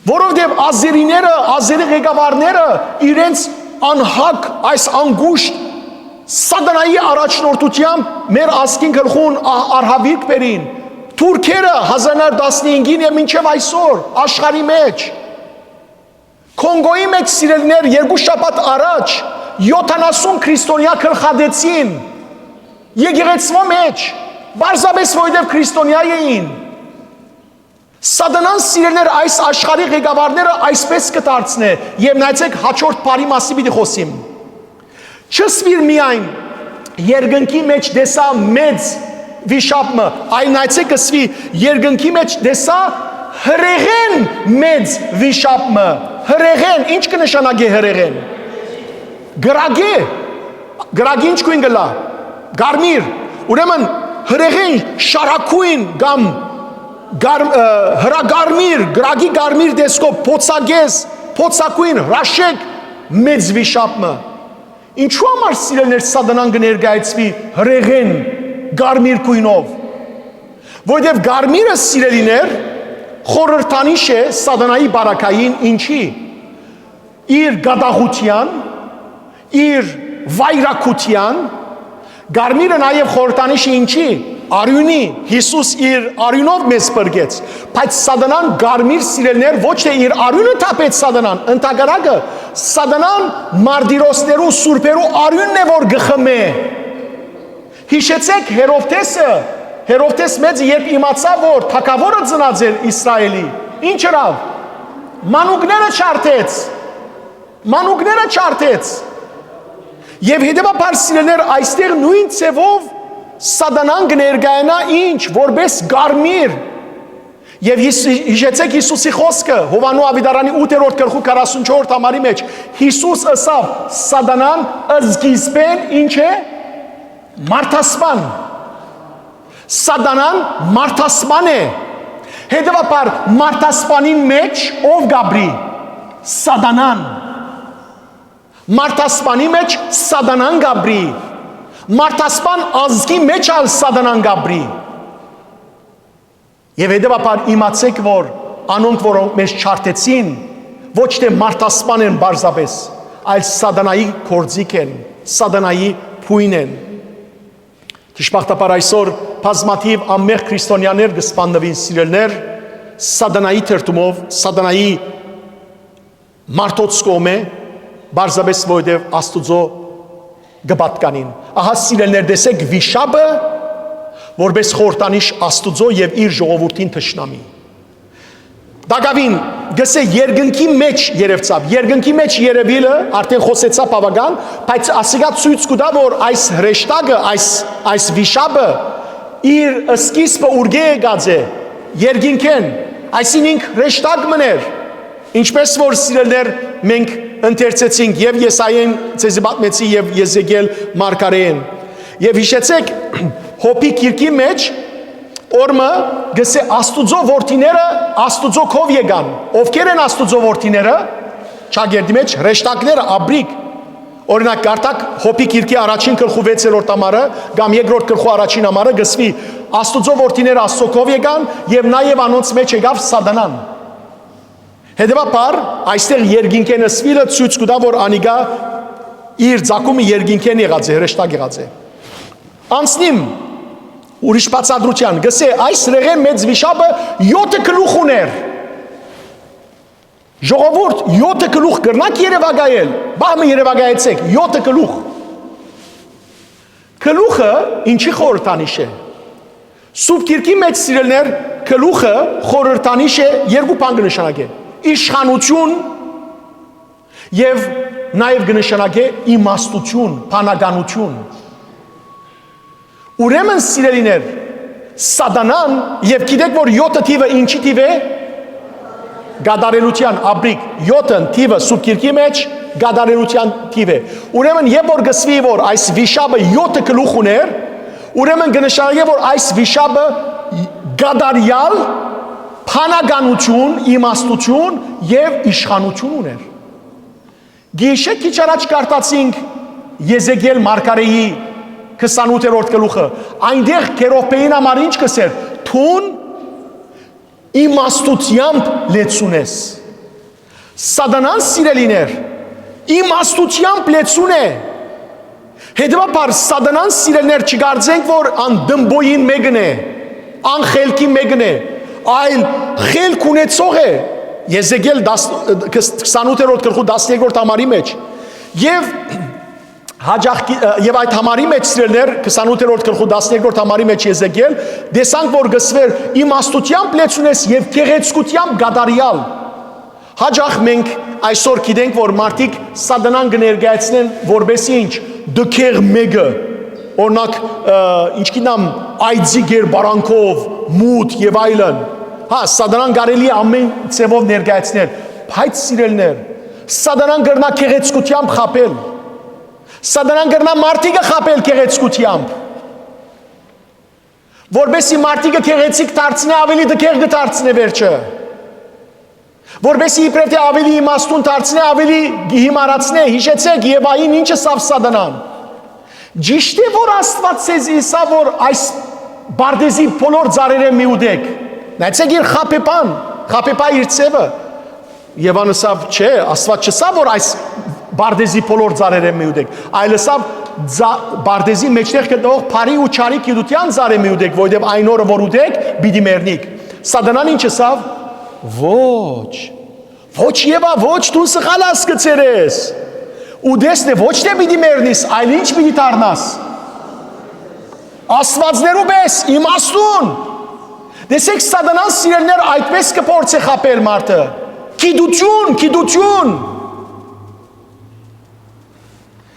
Որովհետև ազերիները, ազերի ղեկավարները իրենց անհակ այս անգուշտ սատանայի առաջնորդությամբ մեր ազգին գլխուն արհավիրք բերին։ Թուրքերը 1915-ին եւ մինչեւ այսօր աշխարհի մեջ Կոնգոյի մեջ սիրելիներ 2 շաբաթ առաջ 70 քրիստոնյա գլխադեցին եկեղեցվո մեջ բարձրապես որովհետև քրիստոնյա էին Սատանան սիրելիներ այս աշխարհի ղեկավարները այսպես կդարձնե եւ նայեցեք հաջորդ բարի մասի պիտի խոսիմ Չսվիր միայն երկնքի մեջ դեսա մեծ վիշապը այ նայեցեք կսվի երկնքի մեջ դեսա հրեղեն մեծ վիշապը հրեղեն ինչ կնշանակի հրեղեն գրագի ինչ կույն գլա գարմիր ուրեմն հրեղեն շարակույն կամ հրագարմիր գրագի գարմիր դեսկով փոցագես փոցակույն հրաշեք մեծ վիշապը ինչու համար սիրելներ սատանան կներկայացվի հրեղեն գարմիր կույնով որովհետև գարմիրը սիրելիներ խորհրդանիշ է սատանայի բարակային ինչի իր գադաղության իր վայրակության գարմիրը նաև խորհրդանիշ է ինչի արյունի Հիսուս իր արյունով մեզ բրգեց բայց սատանան գարմիր սիրելներ ոչ թե իր արյունը թափեց սատանան ընդհակառակը սատանան մարտիրոսներու սուրբերու արյունն է որ գխմե Հիշեցեք Հերովտես մեծը երբ իմացավ որ թագավորը ծնած էր Իսրայելի ինչ ըրավ մանուկները չարթեց եւ հետեւաբար սիրելներ այստեղ նույն ցևով սատանան կներկայանա ինչ որպես գարմիր եւ հիշեցեք Հիսուսի խոսքը Հովանու Ավիդարանի 8-րդ գլխու 44-րդ համարի մեջ Հիսուս ասավ սատանան սկիզբեն ինչ է Մարդասպան Սատանան մարդասպան է Հետևաբար մարդասպանին մեջ ով գաբրի Սատանան Մարդասպանի մեջ սատանան գաբրի Մարդասպան ազգի մեջ ալ սատանան գաբրի Եվ հետևաբար իմացեք որ անոնք որոնք մեզ չարթեցին ոչ թե մարդասպան են բարձրապես այլ սատանայի կորձիկ են սատանայի փույն են Դժբախտաբար այսօր բազմաթիվ անմեղ քրիստոնյաներ կսպանվին սիրելներ սատանայի թերթումով սատանայի մարդոց կողմէ բարձրապես որովհետև Աստուծո գպատկանին ահա սիրելներ տեսեք վիշապը որպես խորհրդանիշ Աստուծո եւ իր ժողովրդին թշնամի Դագավին գսե երկնքի մեջ երևցավ երկնքի մեջ երևիլը արդեն խոսեցա բավական բայց ասիգա ցույց կտա որ այս հրեշտակը այս վիշապը իր սկիզբը ուրգե եկած է երկինքեն այսինքն հրեշտակ մներ ինչպես որ սիրելներ մենք ընթերցեցինք եւ Եսայեն ցեզի պատմեցի եւ Եզեկիել մարգարեին եւ հիշեցեք հոպի քիրքի մեջ Օրմը գսե Աստուծո որդիները Աստուծո քով եկան ովքեր են Աստուծո որդիները ճագերդի մեջ հրեշտակները աբրիկ օրինակ կարտակ հոպի քիրքի առաջին գլխու 6-րդ համարը կամ 2-րդ գլխու առաջին համարը գսվի Աստուծո որդիները Աստծո քով եկան եւ նաեւ անոնց մեջ եկավ սատանան Հետևաբար այստեղ երկինքենը սվիլը ցույց կտա որ անիգա իր ցակումը երկինքեն եղած է հրեշտակ եղած է Անցնիմ Ուրիշ բացատրության գսե այս ռեղեն մեծ վիշապը 7 գլուխ ուներ Ժողովուրդ 7 գլուխ կրնակ երևակայել բամը երևակայեցեք 7 գլուխ Գլուխը ինչի խորհրդանիշ է Սուրբ Գիրքի մեջ սիրելներ գլուխը խորհրդանիշ է երկու բան կնշանակե իշխանություն եւ նաեւ կնշանակե իմաստություն բանականություն Ուրեմն սիրելիներ սատանան եւ գիտեք որ 7 թիվը ինչի թիվ է գադարելության աբրիկ 7 թիվը Սուրբ Գիրքի մեջ գադարելության թիվ է ուրեմն երբ որ գսվի որ այս վիշապը 7 գլուխ ուներ ուրեմն կնշանակե որ այս վիշապը գադարյալ փանագանություն, իմաստություն եւ իշխանություն ուներ։ Գիշեր քիչ առաջ կարտացինք Եզեկիել մարգարեի 28-րդ գլուխը, այնտեղ քերոպեին համար ինչ կսեր, թուն իմաստությամբ լեցունես։ Սատանան սիրելիներ, իմաստությամբ լեցուն է։ Հետևաբար սատանան սիրելիներ չգարձենք, որ ան դմբոյին մեկն է, ան խելքի մեկն է, այլ խելք ունեցող է։ Եզեկիել 28-րդ գլխու 13-րդ համարի մեջ եւ Եվ այդ համարի մեջ սիրելիներ 28-րդ գլխու 13-րդ համարի մեջ Եզեկիել դեսանք որ գսվեր իմաստությամբ լեցունես եւ գեղեցկությամբ գադարյալ։ Հաջող մենք այսօր գիտենք որ մարդիկ սատանան կներկայացնեն որբեսի ինչ դքեղ մեկը օրինակ ինչ գիտեմ այծի գերբարանքով մութ եւ այլն։ Հա սատանան կարելի է ամեն ցևով ներկայացնել, բայց սիրելիներ սատանան կրնա գեղեցկությամբ խապել։ Սատանան կրնա մարդիկը խապել գեղեցկությամբ, որբեսի մարդիկը գեղեցիկ դարձնե ավելի դքեղ կդարձնե վերջը, որբեսի իբրև թե ավելի իմաստուն դարձնե ավելի հիմարացնե, հիշեցեք Եվային ինչը սավ սատանան։ Ճիշտ է որ Աստված ցեզ իսա որ այս բարդեզի բոլոր ծառերը միուդեք, նայեցեք իր խապեպա իր ցևը, Եվանը սավ չէ, Աստված չսա որ այս բարդեզի բոլոր ծառերը միուդեք, այլ սա բարդեզի մեջտեղ գտնող փարի ու չարի գիտության ծառը միուդեք, որովհետև այն օրը որ ուտեք, պիտի մեռնիք։ Սատանան ինչ ասավ։ Ոչ Եվա, ոչ դու սխալ հասկացել ես։ Ուտեսն է ոչ թե պիտի մեռնիս, այլ ինչ պիտի դառնաս։ Աստվածներու պես իմաստուն։ Տեսեք սատանան սիրելիներ այդպես կփորձի խապել մարդը։ Գիտություն։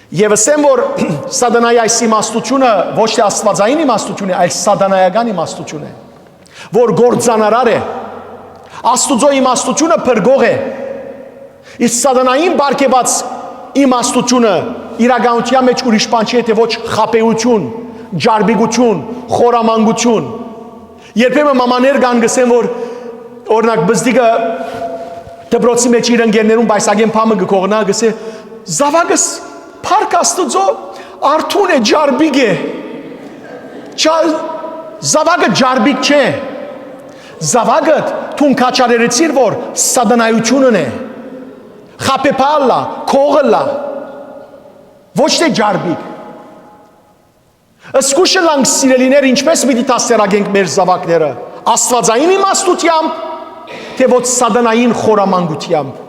Եվ ասեմ որ սատանայի այս իմաստությունը ոչ թե աստվածային իմաստություն է, այլ սատանայական իմաստություն է, որ գործանարար է։ Աստուծո իմաստությունը փրկող է։ Իսկ սատանային բարգեւած իմաստությունը իրականության մեջ ուրիշ բան չէ, թե ոչ խապեություն, ջարբիգություն, խորամանկություն։ Երբեմն մամաներ կան գսեն որ օրինակ բզդիկը դպրոցի մեջ իր ընկերներուն բայսագեն փամը գկողնա գսե զավակս Փառք Աստծո արթուն է ջարբիկ է։ Զավակը ջարբիկ չէ։ Զավակը թուն քաչարերեցիր որ սատանայությունն է։ Խապեպալլա, քողլա։ Ոչ թե ջարբիկ։ Սկուշը լանք սիրելիներ ինչպես պիտի տասերագենք մեր զավակները։ Աստվածային իմաստությամբ, թե ոչ սատանային խորամանկությամբ։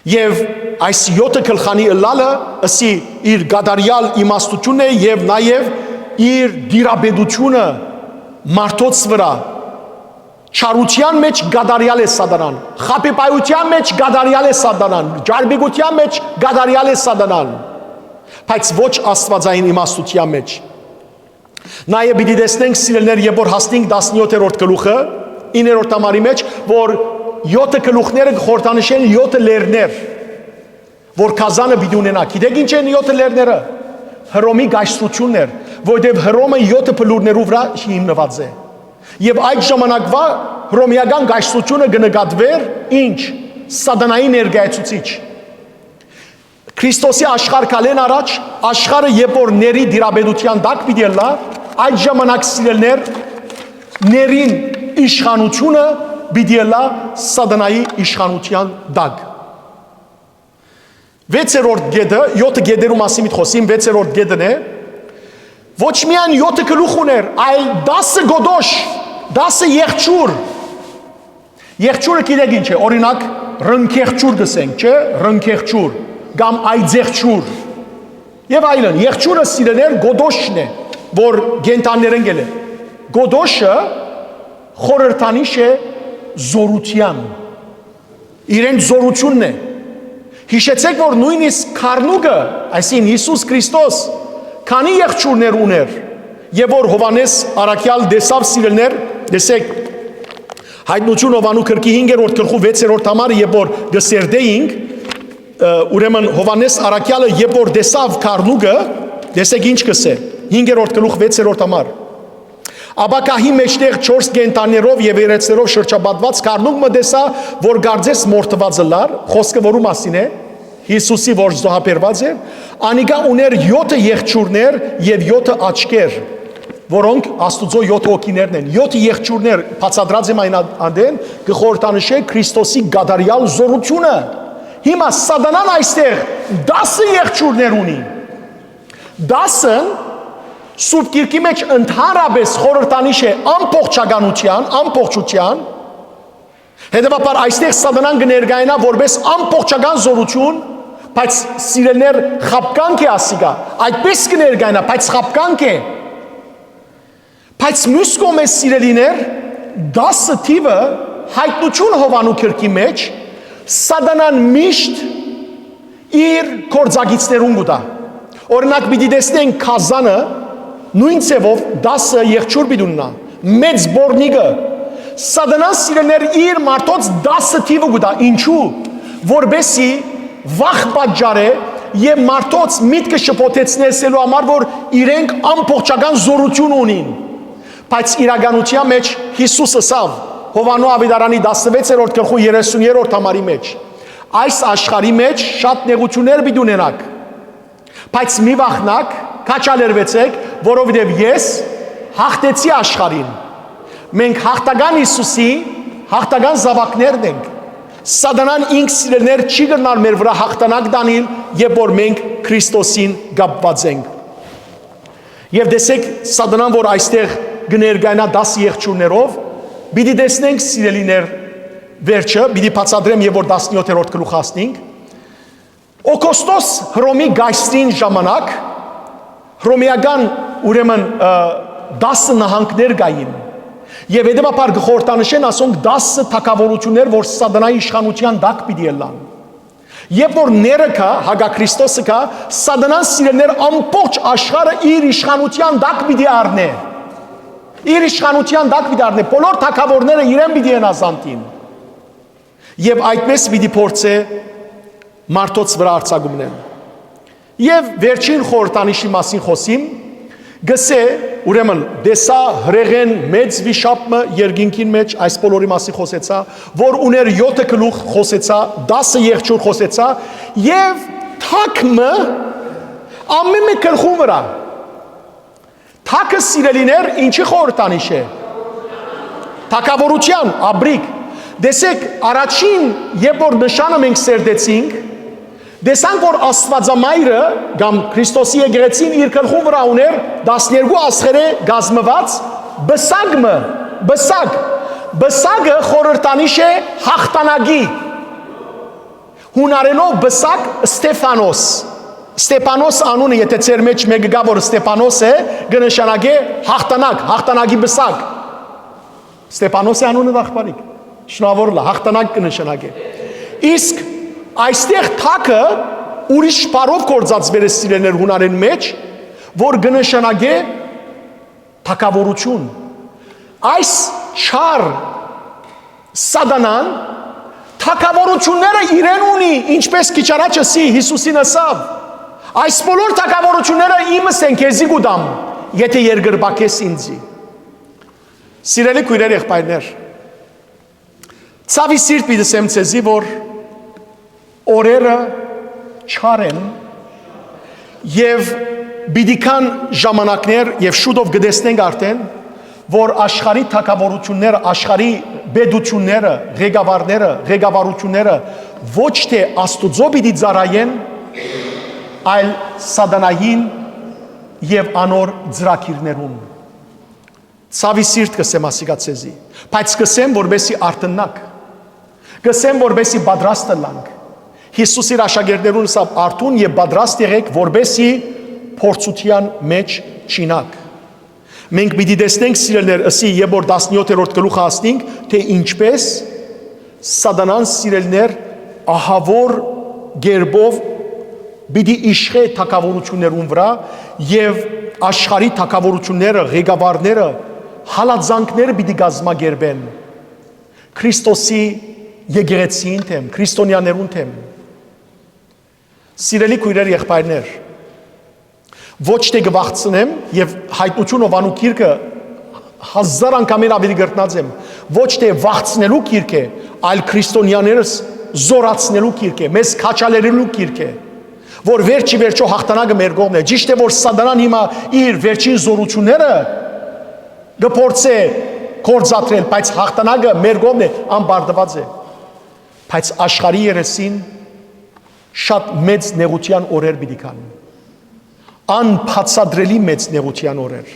Եվ այս 7 գլխանի ըլլալը ըսի իր գադարյալ իմաստությունն է եւ նաեւ իր դիրաբեդությունը մարդոց վրա չարության մեջ գադարյալ է սատանան, խապեպայության մեջ գադարյալ է սատանան, ջարբիգության մեջ գադարյալ է սատանան, բայց ոչ աստվածային իմաստության մեջ։ Նաեւ պիտի տեսնենք սիրելիներ, երբ որ հասնենք 17-րդ գլուխը 9-րդ համարի մեջ, որ 7 գլուխները խորհրդանշեն 7 լերներ, որ կազանը պիտի ունենա։ Գիտեք ինչ են 7 լերները։ Հռոմի գայստրություններ, որտեղ Հռոմը 7 փլուրներով վրա հիմնված է։ Եվ այդ ժամանակվա հռոմեական գայստրությունը կնկատվեր ինչ սատանայի ներկայացուցիչ։ Քրիստոսի աշխարհ կալեն առաջ, աշխարհը երբ որ ների դիրաբեդության տակ պիտի լա, այդ ժամանակ սիրելներ ներին իշխանությունը պիտի լա սատանայի իշխանության տակ։ 6-րդ գեդը, 7 գեդերու մասին խոսիմ, 6-րդ գեդն է, ոչ միայն 7 գլուխ ուներ, այլ 10 գոդոշ, 10 եղջյուր։ Եղջյուրը գիտեք ինչ է, օրինակ ռնքեղջյուր գսենք, չէ, ռնքեղջյուր, կամ այծեղջյուր։ Եվ այլն, եղջյուրը սիրելեր գոդոշն է, որ գենտաններն գել է։ Գոդոշը խորհրդանիշ է զորության, իրեն զորությունն է։ Հիշեցեք, որ նույնիսկ քարնուկը, այսին Հիսուս Քրիստոս, քանի եղջյուրներ ուներ, եւ որ Հովանես առաքյալ դեսավ սիրելներ, տեսեք, Հայտնություն Հովանու գրքի 5-րդ գլխու 6-րդ համարը, երբ որ գսերդեինք, ուրեմն Հովանես առաքյալը երբ որ դեսավ քարնուկը, տեսեք ինչ կսե, 5-րդ գլուխ 6-րդ համար։ Աբակահի մեջտեղ 4 կենտաներով եւ երեցներով շրջապատված կառնուկ մտեսա, որ գարձես մորթվածը լար, խոսքը որու մասին է, Հիսուսի որ զոհաբերված էր, անիկա ուներ 7 եղջյուրներ եւ 7 աչքեր, որոնք Աստուծո 7 հոգիներն են, 7 եղջյուրներ բացատրած եմ այն անդեն, կխորհրդանշե Քրիստոսի գադարյալ զորությունը։ Հիմա սատանան այստեղ 10 եղջյուրներ ունի։ 10-ը Սուրբ Գիրքի մեջ ընդհանրապես խորհրդանիշ է ամբողջության, հետևաբար այստեղ սատանան կներկայանա որպես ամբողջական զորություն, բայց սիրելներ խապկանք է ասիկա, այդպես կներկայանա, բայց խապկանք է։ Բայց մյուս կողմից սիրելիներ 10 թիվը հայտնություն Հովանու քրքի մեջ սատանան միշտ իր կորձագիցներուն գուտա։ Օրինակ պիտի տեսնենք Քազանը նույն ցևով 10 եղջյուր բիդուննա մեծ բորնիկը սատանան սիրելներ իր մարդոց 10 թիվը գուտա ինչու որբեսի վախ պատճառ է եւ մարդոց միտքը շփոթեցնելու համար որ իրենք ամբողջական զորություն ունին բայց իրականության մեջ Հիսուսը ասավ Հովանու Ավետարանի 16-րդ գլխու 30-րդ համարի մեջ այս աշխարհի մեջ շատ նեղություններ պիտի ունենաք բայց մի վախնակ քաչալերվեցեք որովհետև ես հաղթեցի աշխարհին մենք հաղթական Հիսուսի հաղթական զավակներն ենք սատանան ինքս սիրելներ չի գնալ մեր վրա հաղթանակ դանել երբ որ մենք Քրիստոսին կապված ենք եւ տեսեք սատանան որ այստեղ կներկայանա 10 եղջյուրներով պիտի տեսնենք սիրելիներ վերջը պիտի բացատրեմ եւ որ 17-րդ գլուխ հասնենք Օգոստոս Հռոմի գայստրին ժամանակ Հռոմեական ուրեմն 10 նահանգներ կային եւ հետեւաբար գխորտանշեն ասոնք 10 թակավորություններ որ սատանայի իշխանության դակ պիտի ելան երբ որ ները կա հագաքրիստոսը կա սատանան սիրելներ ամբողջ աշխարհը իր իշխանության դակ պիտի առնե իր իշխանության դակ պիտի առնե բոլոր թակավորները իրեն պիտի անազանտին եւ այդպես պիտի փորձե մարդոց վրա արձակումն եւ վերջին խորհրդանիշի մասին խոսիմ գսե ուրեմն դեսա հրեղեն մեծ վիշապը երկինքին մեջ այս բոլորի մասին խոսեցա որ ուներ 7 գլուխ խոսեցա 10 եղջյուր խոսեցա եւ թակմը ամեն մի գլխու վրա թակը սիրելիներ ինչի խորհրդանիշ է թակավորության աբրիկ դեսեք առաջին երբ որ նշանը մենք սերդեցինք դեսանք որ Աստվածամայրը կամ Քրիստոսի եկեղեցին իր գլխու վրա ուներ 12 աստղերը գազմված բսակը խորհրդանիշ է հաղթանակի հունարենով բսակ Ստեփանոս անունը եթե ծեր մեջ մեկը գա որ Ստեփանոս է կնշանակե հաղթանակի բսակ Ստեփանոսի անունը ախպարիկ շնորհավոր լա հաղթանակ կնշանակե իսկ այստեղ թակը ուրիշ բառով կործածվել է սիրելներ հունարեն մեջ որ կնշանակե թակավորություն այս չար սատանան թակավորությունները իրեն ունի ինչպես քիչ առաջ ասի Հիսուսին ասավ այս բոլոր թակավորությունները իմս են քեզի գուտամ եթե երգրբակես ինձի սիրելի քույրեր եղբայրներ ցավի սիրտ պիտեսեմ ցեզի որ օրերը չար են եւ բիդիկան ժամանակներ եւ շուտով գտեսնենք արդեն որ աշխարհի թակավորությունները աշխարհի բեդությունները ղեկավարությունները ոչ թե Աստուծո պիտի ծառայեն այլ սատանային եւ անոր ծրագիրներուն ցավի սիրտ կսեմ ասիկացեզի բայց կսեմ որբեսի արտնակ կսեմ որբեսի պատրաստ լանք Հիսուս իր աշակերտներուն ասավ արթուն եւ պատրաստ եղեք որբեսի փորձության մեջ չինակ մենք պիտի տեսնենք սիրելներ ասի երբ որ 17-րդ գլուխը հասնենք թե ինչպես սատանան սիրելներ ահավոր գերբով պիտի իշխե թակավորություններուն վրա եւ աշխարհի թակավորությունները ղեկավարները հալածանքները պիտի գազմագերբեն Քրիստոսի եկեղեցին թեմ քրիստոնյաներուն թեմ Սիրելի քույրեր եղբայրներ ոչ թե գվախցնեմ եւ հայտնություն Հովանու գիրքը 1000 անգամներ ավելի գրտնած եմ, ոչ թե վախցնելու գիրք է, այլ քրիստոնյաներս զորացնելու գիրք է, մեզ քաչալերելու գիրք է, որ վերջի վերջո հաղթանակը մեր կողմն է։ Ճիշտ է, որ սատանան հիմա իր վերջին զորությունները գործե կործատրել, բայց հաղթանակը մեր կողմն է, անբարդված է։ Բայց աշխարհի երեսին շատ մեծ նեղության օրեր պիտի կան, անբացատրելի մեծ նեղության օրեր։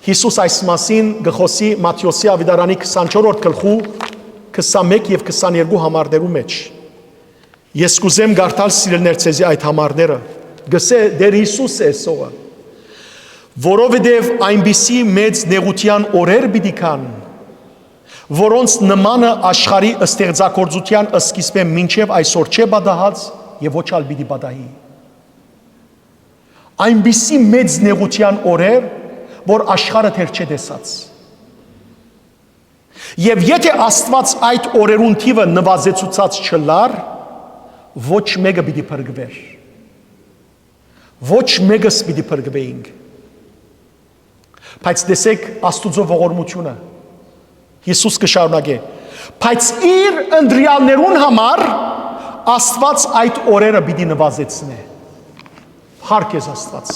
Հիսուս այս մասին գխոսի Մատթեոսի ավետարանի 24-րդ գլխու 21 եւ 22 համարներու մեջ։ Ես կուզեմ գարտալ սիրելներ ցեզի այդ համարները, գսե դեր Հիսուս է սողը, որովհետև այնպիսի մեծ նեղության օրեր պիտի կան, որոնց նմանը աշխարհի ստեղծագործության սկիզբեն մինչև այսօր չէ պատահած եւ ոչ ալ պիտի պատահի։ Այնպիսի մեծ նեղության օրեր, որ աշխարհը թեր չէ տեսած։ Եվ եթե Աստված այդ օրերուն թիվը նվազեցուցած չլար, ոչ մեկը պիտի փրկվեր։ Ոչ մեկս պիտի փրկվեինք։ Բայց տեսեք Աստուծո ողորմությունը։ Հիսուս կշարունակե։ Բայց իր ընտրյալներուն համար Աստված այդ օրերը պիտի նվազեցնե։ Հարկ ես Աստված։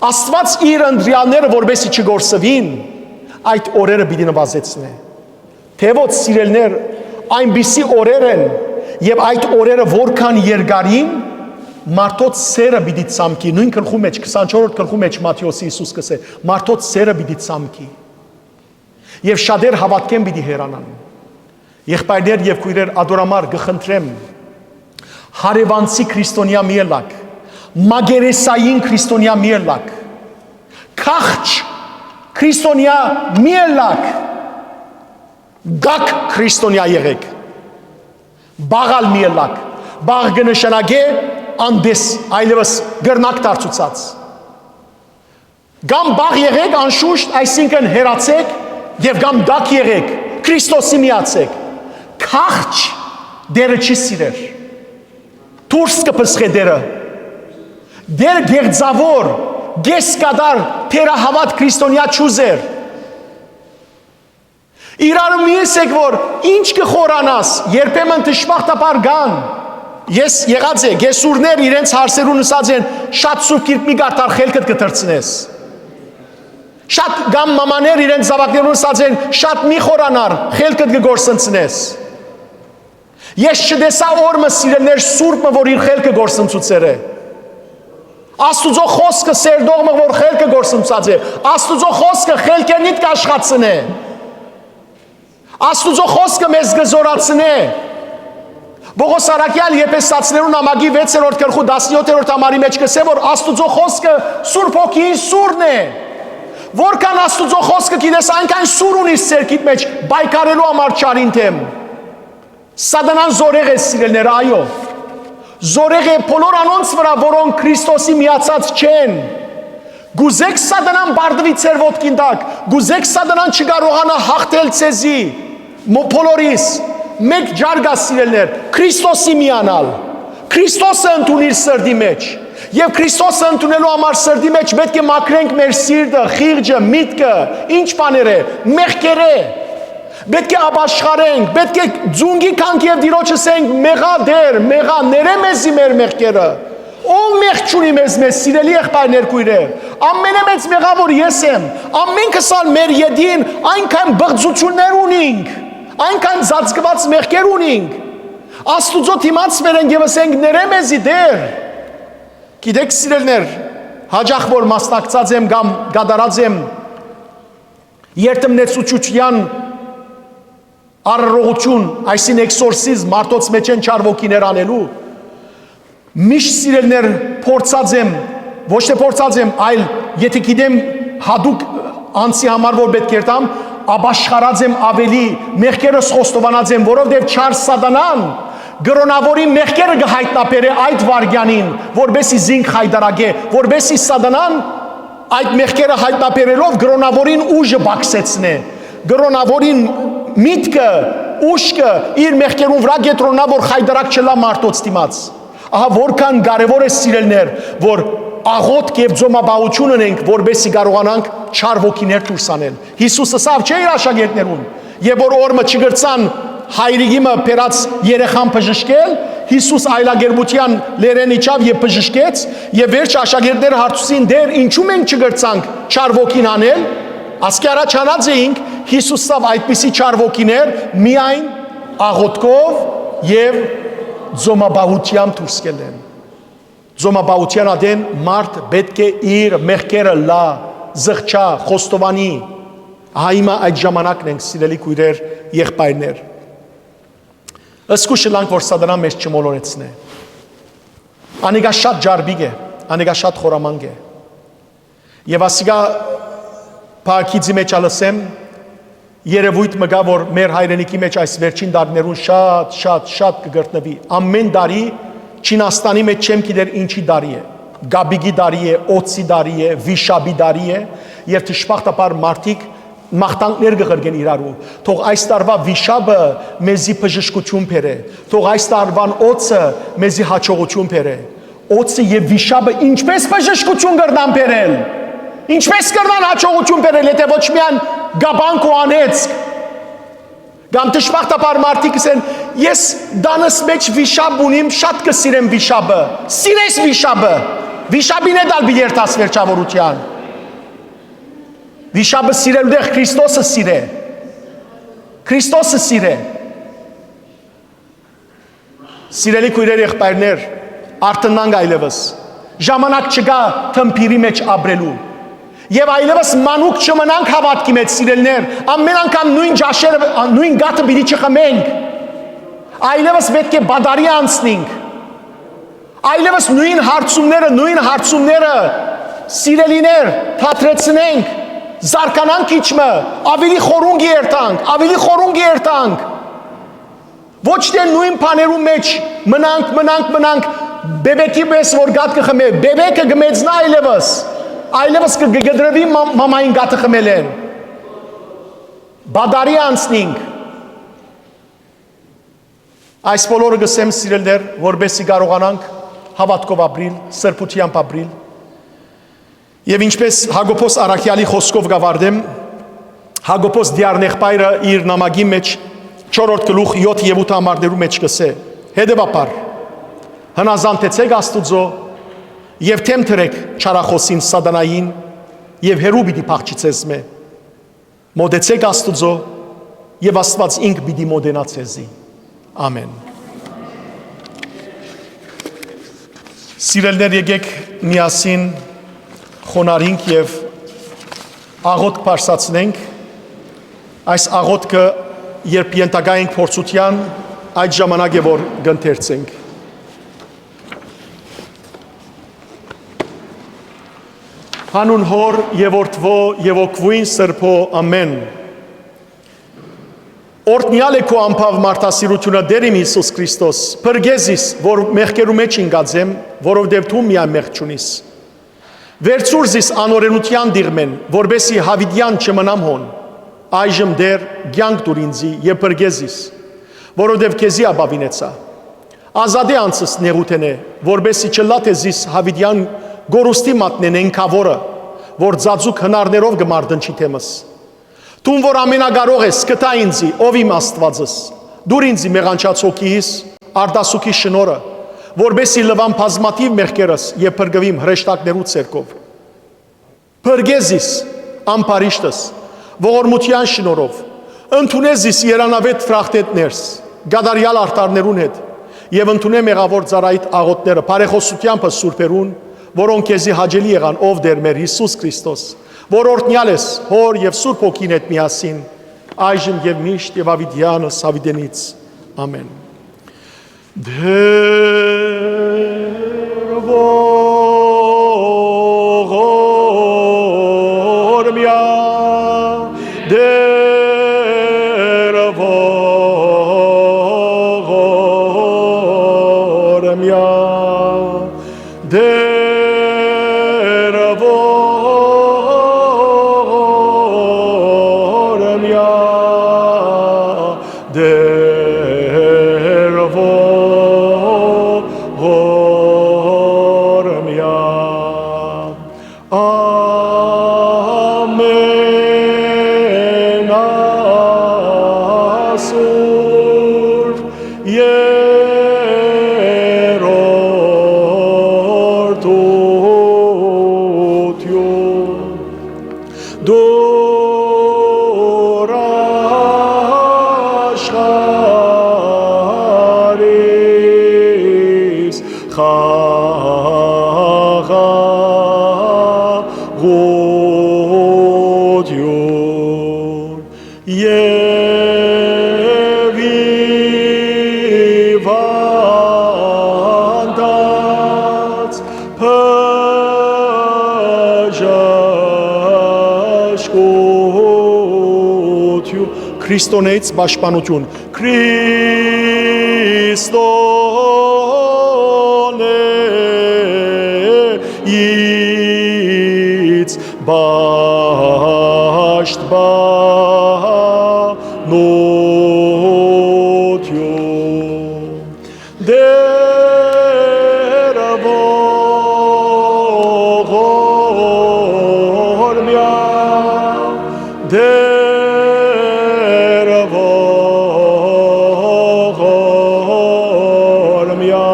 Աստված իր ընտրյալները որբեսի չգործվին, այդ օրերը պիտի նվազեցնե։ Թե ոչ սիրելներ, այնպիսի օրեր են, եւ այդ օրերը որքան երկարին, մարդոց սերը պիտի ցամքի, նույն գլխու մեջ 24-րդ գլխու մեջ Մատթեոսի Հիսուս կսե, մարդոց սերը պիտի ցամքի։ Եվ շատեր հավատքեն պիտի հեռանան։ Եղբայրներ եւ քույրեր, ադորամար գխնդրեմ, հարևանցի քրիստոնյա մի ելակ, մագերեսային քրիստոնյա մի ելակ, քախչ քրիստոնյա մի ելակ, գակ քրիստոնյա եղեք, բաղալ մի ելակ, բաղ կնշանակե անդես, այլևս գրնակ դարձուցած։ Գամ բաղ եղեք անշուշտ, այսինքն հերացեք եւ գամ դակ եղեք, Քրիստոսի միացեք։ Քախչ դերը չի սիրեր։ Դուրս կպսխե դերը։ Դեր գեղձավոր, գեսկադար, թերահավատ քրիստոնյա չուզեր։ Իրարու միեսեք, որ ինչ կխորանաս, երբեմն տշմախտապար գան։ Ես եղած է, գեսուրներ իրենց հարսերուն ըսած են, շատ սուրբ գիրք մի գարտար խելքդ կտրցնես։ Շատ գամ մամաներ իրենց զավակներուն ըսած են, շատ մի խորանար, խելքդ կգործընցնես։ Ես չդեսա օրմը սիրելներ սուրբը, որ իր խելքը գործընցուցեր է։ Աստուծո խոսքը սերդողմը, որ խելքը գործընծած է։ Աստուծո խոսքը խելքերնիտ կաշխացն է։ Աստուծո խոսքը մեզ գզորացնե։ Բողոս Արաքյալ Եփեսացիներուն ամագի 6-րդ գլխու 17-րդ համարի մեջ կսե, որ Աստուծո խոսքը Սուրբ Հոգիի սուրն է։ Որքան Աստուծո խոսքը գիտես, այնքան սուր ունի սերքիդ մեջ, բայկարելու համար չարին թեմ։ Սատանան զորեղ է սիրելներ, այո։ Զորեղ է բոլոր անոնց վրա, որոնք Քրիստոսի միացած չեն։ Գուզեք սատանան բարդվի ձեր ոտքին տակ, գուզեք սատանան չկարողանա հաղթել ցեզի, բոլորիս, մեկ ջարգա սիրելներ, Քրիստոսի միանալ, Քրիստոսը ընդունիր սրդի մեջ, եւ Քրիստոսը ընդունելու համար սրդի մեջ պետք է մաքրենք մեր սիրտը, խիղճը, միտքը, ինչ բաներ է, մեղքեր է, պետք է ապաշխարենք, պետք է ձունգի կանք եւ դիրոջը ասենք, մեղա դեր, մեղա ները մեզի մեր մեղքերը, ով մեղ չունի մեզ սիրելի եղբայրներ քույրեր, ամենամեծ մեղավոր ես եմ, ամենքս ալ մեր յետին այնքան բղծություններ ունենք, այնքան ծածկված մեղքեր ունենք, Աստուծո դիմացվեր ենք եւ ասենք ները մեզի դեր։ Գիտեք սիրելներ, հաջախ որ մասնակցած եմ կամ գադարած եմ երթմնեցուչության առողություն, այսին էքսորսիզմ մարդոց մեջ են չար ոգիներ անելու, միշտ սիրելներ փորձած եմ, ոչ թե փորձած եմ, այլ եթե գիտեմ հadouk անցի համար որ պետք է տամ, ապաշխարած եմ ավելի, մեղքերս խոստովանած եմ, որովհետև չար սատանան գրոնավորի մեղքերը կհայտնաբերե այդ վարգյանին, որբեսի զինք հայտարարե, որբեսի սատանան այդ մեղքերը հայտնաբերելով գրոնավորին ուժը բաքսեցնե, գրոնավորին միտքը, ուշքը իր մեղքերուն վրա գետրոնա, որ հայտարակ չլա մարդոց դիմաց։ Ահա որքան կարևոր է սիրելներ, որ աղոթք եւ ձոմաբահություն ունենք, որբեսի կարողանանք չար ոգիներ դուրս անել։ Հիսուսը սավ չէ իր աշակերտներուն, եւ որ օրը չգրցան հայրիկիմը փերած երեխան բժշկել, Հիսուս այլագերբության լերեն իջավ եւ բժշկեց, եւ վերջ աշակերտները հարցուցին դեր ինչու մենք չգրցանք չար ոգին անել, ասկի առաջ հանած էինք, Հիսուս սավ այդպիսի չար ոգիներ միայն աղոթքով եւ ձոմաբահությամբ դուրս կելեն։ Ձոմաբահության ադեն մարդ պետք է իր մեղքերը լա, զղջա, խոստովանի։ Հիմա այդ ժամանակն ենք, սիրելի քույրեր, եղբայրներ։ Ըսկուշը լանք, որ սատանան մեզ չմոլորեցնե։ Անիգա շատ ջարբիկ է, անիգա շատ խորամանկ է։ Եվ ասիգա պարքիձի մեջ ալսեմ, երևույթ մգա, որ մեր հայրենիքի մեջ այս վերջին դարներուն շատ կգրտնվի։ Ամեն դարի Չինաստանի մեջ չեմ գիտեր ինչի դարի է։ Գաբիգի դարի է, օծի դարի է, վիշաբի դարի է, եւ դժբախտաբար մարդիկ մաղթանքներ կղրգեն իրարու։ Թող այս տարվա վիշաբը մեզի բժշկություն բերե։ Թող այս տարվան օծը մեզի հաջողություն բերե։ Օծը եւ վիշաբը ինչպես բժշկություն կրնան բերել։ Ինչպես կրնան հաջողություն բերել, եթե ոչ միայն գաբանք ու անեցք։ Կամ դժբախտաբար մարդիկ ասեն, ես դանս մեջ վիշապ ունիմ, շատ կսիրեմ վիշաբը։ Սիրես վիշաբը։ Վիշաբին է դալ բիերտաս վերջավորության։ Վիշաբը սիրելու դեղ Քրիստոսը սիրե։ Քրիստոսը սիրե։ Սիրելի քույրեր եղբայրներ, արթնանք այլևս։ Ժամանակ չկա թմփիրի մեջ ապրելու։ Եվ այլևս մանուկ չմնանք հավատքի մեջ, սիրելներ, ամեն անգամ նույն ջաշերը, նույն գաթը պիտի չխմենք։ Այլևս պետք է բադարի անցնենք։ Այլևս նույն հարցումները, սիրելիներ, թատրեցնենք, զարկանանք իջմը, ավելի խորունգի երթանք։ Ոչ թե նույն բաներու մեջ մնանք, բեբեկի պես որ գաթ կխմե, բեբեկը գմեծնա այլևս կգդրվի մամային գաթը խմել են։ Բադարի անցնինք։ Այս բոլորը գսեմ սիրելներ, որբեսի կարողանանք հավատքով ապրիլ, սրբությամբ ապրիլ։ Եվ ինչպես Հակոբոս Արաքյալի խոսքով գավարդեմ, Հակոբոս դիարնեղբայրը իր նամակի մեջ 4-րդ գլուխ 7 եւ 8 համարներու մեջ կսե. Հետևաբար հնազանդեցեք Աստուծո եւ թեմ թրեք չարախոսին սատանային եւ հերու պիտի փախչիցես մե։ Մոդեցեք Աստուծո եւ Աստված ինք պիտի մոդենա ցեզի։ Ամեն։ Սիրելներ, եկեք միասին խոնարհենք եւ աղոթք բարձրացնենք։ Այս աղոթքը երբ ենթակա ենք փորձության, այդ ժամանակ է որ գընթերցենք։ Հանուն հոր եւ որդվո եւ օգվույն սրբո ամեն։ Օրտնյալ է քո ամփավ մարդասիրությունը դերիմ Հիսուս Քրիստոս, բրգեզիս, որ մեղքերու մեջ ինգածեմ, որովհետև դու միայն մեղք չունիս։ Վերցուր զիս անօրենության դիրմեն, որբեսի հավիդյան չմնամ հոն, այժմ դեր գյանք դուր ինձի եւ բրգեզիս, որովհետև քեզի աբավինեցա։ Ազատե անցս նեղութենե, որբեսի չլաթե զիս հավիդյան գորուստի մատնեն ենքավորը, որ ձածուկ հնարներով գմարդնչի թեմս։ Տուն, որ ամենագարող ես, կտա ինձի, ով իմ Աստվածս, դուր ինձի մեղանչած հոգիս, արդասուքի շնորը, որբեսի լվան բազմաթիվ մեղքերս եւ փրկվիմ հրեշտակներու ցերկով։ Փրկեզիս ամբարիշտս, ողորմության շնորով, ընդունեզիս երանավետ ֆրախտետներս, գադարյալ արտարներուն հետ, եւ ընդունե մեղավոր ծառայիդ աղոթները, բարեխոսությամբ սուրբերուն, որոնք քեզի հաջելի եղան, ով դեր մեր Հիսուս Քրիստոս, որ օրտնյալ ես հոր եւ Սուրբ Հոգին հետ միասին, այժմ եւ միշտ եւ ավիդյանս ավիդենից, ամեն։ խաղաղություն և իվանդած բժշկություն Քրիստոնեից պաշտպանություն Քրիստոնեից պաշտպանություն Դերը ողորմյա Դերը ողորմյա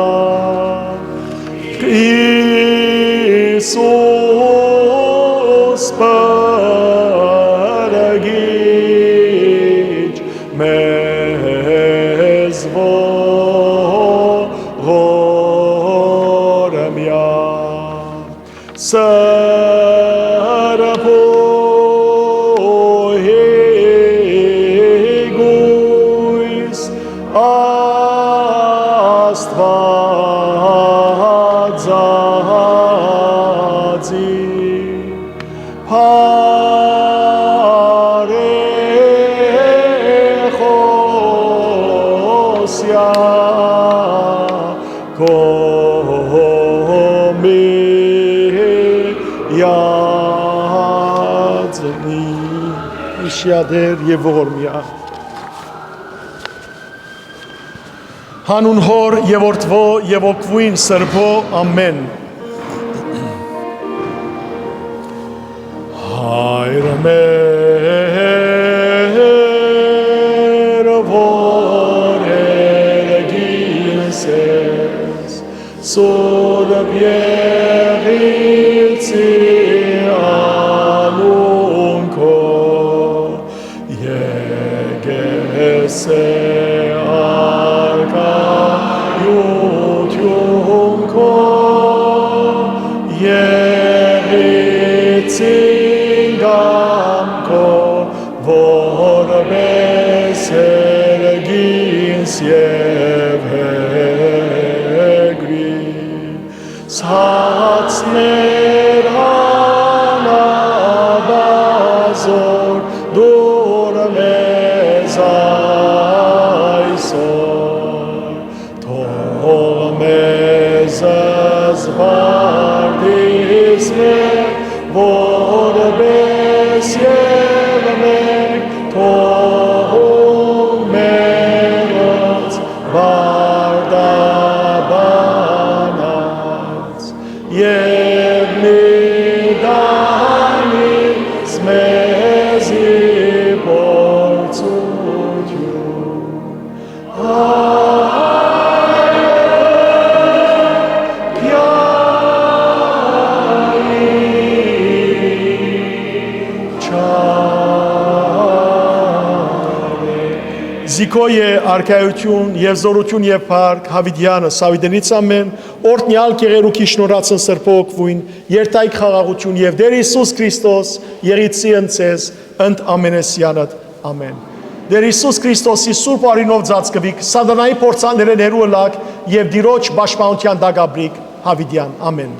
Իիսուս պրգիչ մեզ ողորմյա Սրբոյգույս Աստվածածի Փարեխոսյա կոմիյաձնի Իշյադեր և ողորմյա Հանուն հոր և որդվո և օգվույն սրբո ամեն Հայր մեր որ երգինս ես Սուրբ եղիցի անուն քո Եկես է արկայություն քո Եղիցին գամքո որպես երգինս և հեգրի Սացներ անաբազոր դուր մեզ այսօր Թող մեզ զվարդիս մեր որպես և մենք թողում մերոց բարդաբանած և մի դանից մեզի փորձություն Զիքոյե արքայություն և զորություն և փառք Հավիդյանը Սավիդենից ամեն օրտնյալ կեղերուքի շնորհացն սրբոք վույն երթայք խաղաղություն և Դեր Հիսուս Քրիստոս եղիցի ընցես ընդ ամենեսյանդ ամեն Դեր Հիսուս Քրիստոսի սուրբ արինով ծածկվիկ սատանայի փորձանները ներու լակ և դիրոջ պաշտպանության դագաբրիկ Հավիդյան ամեն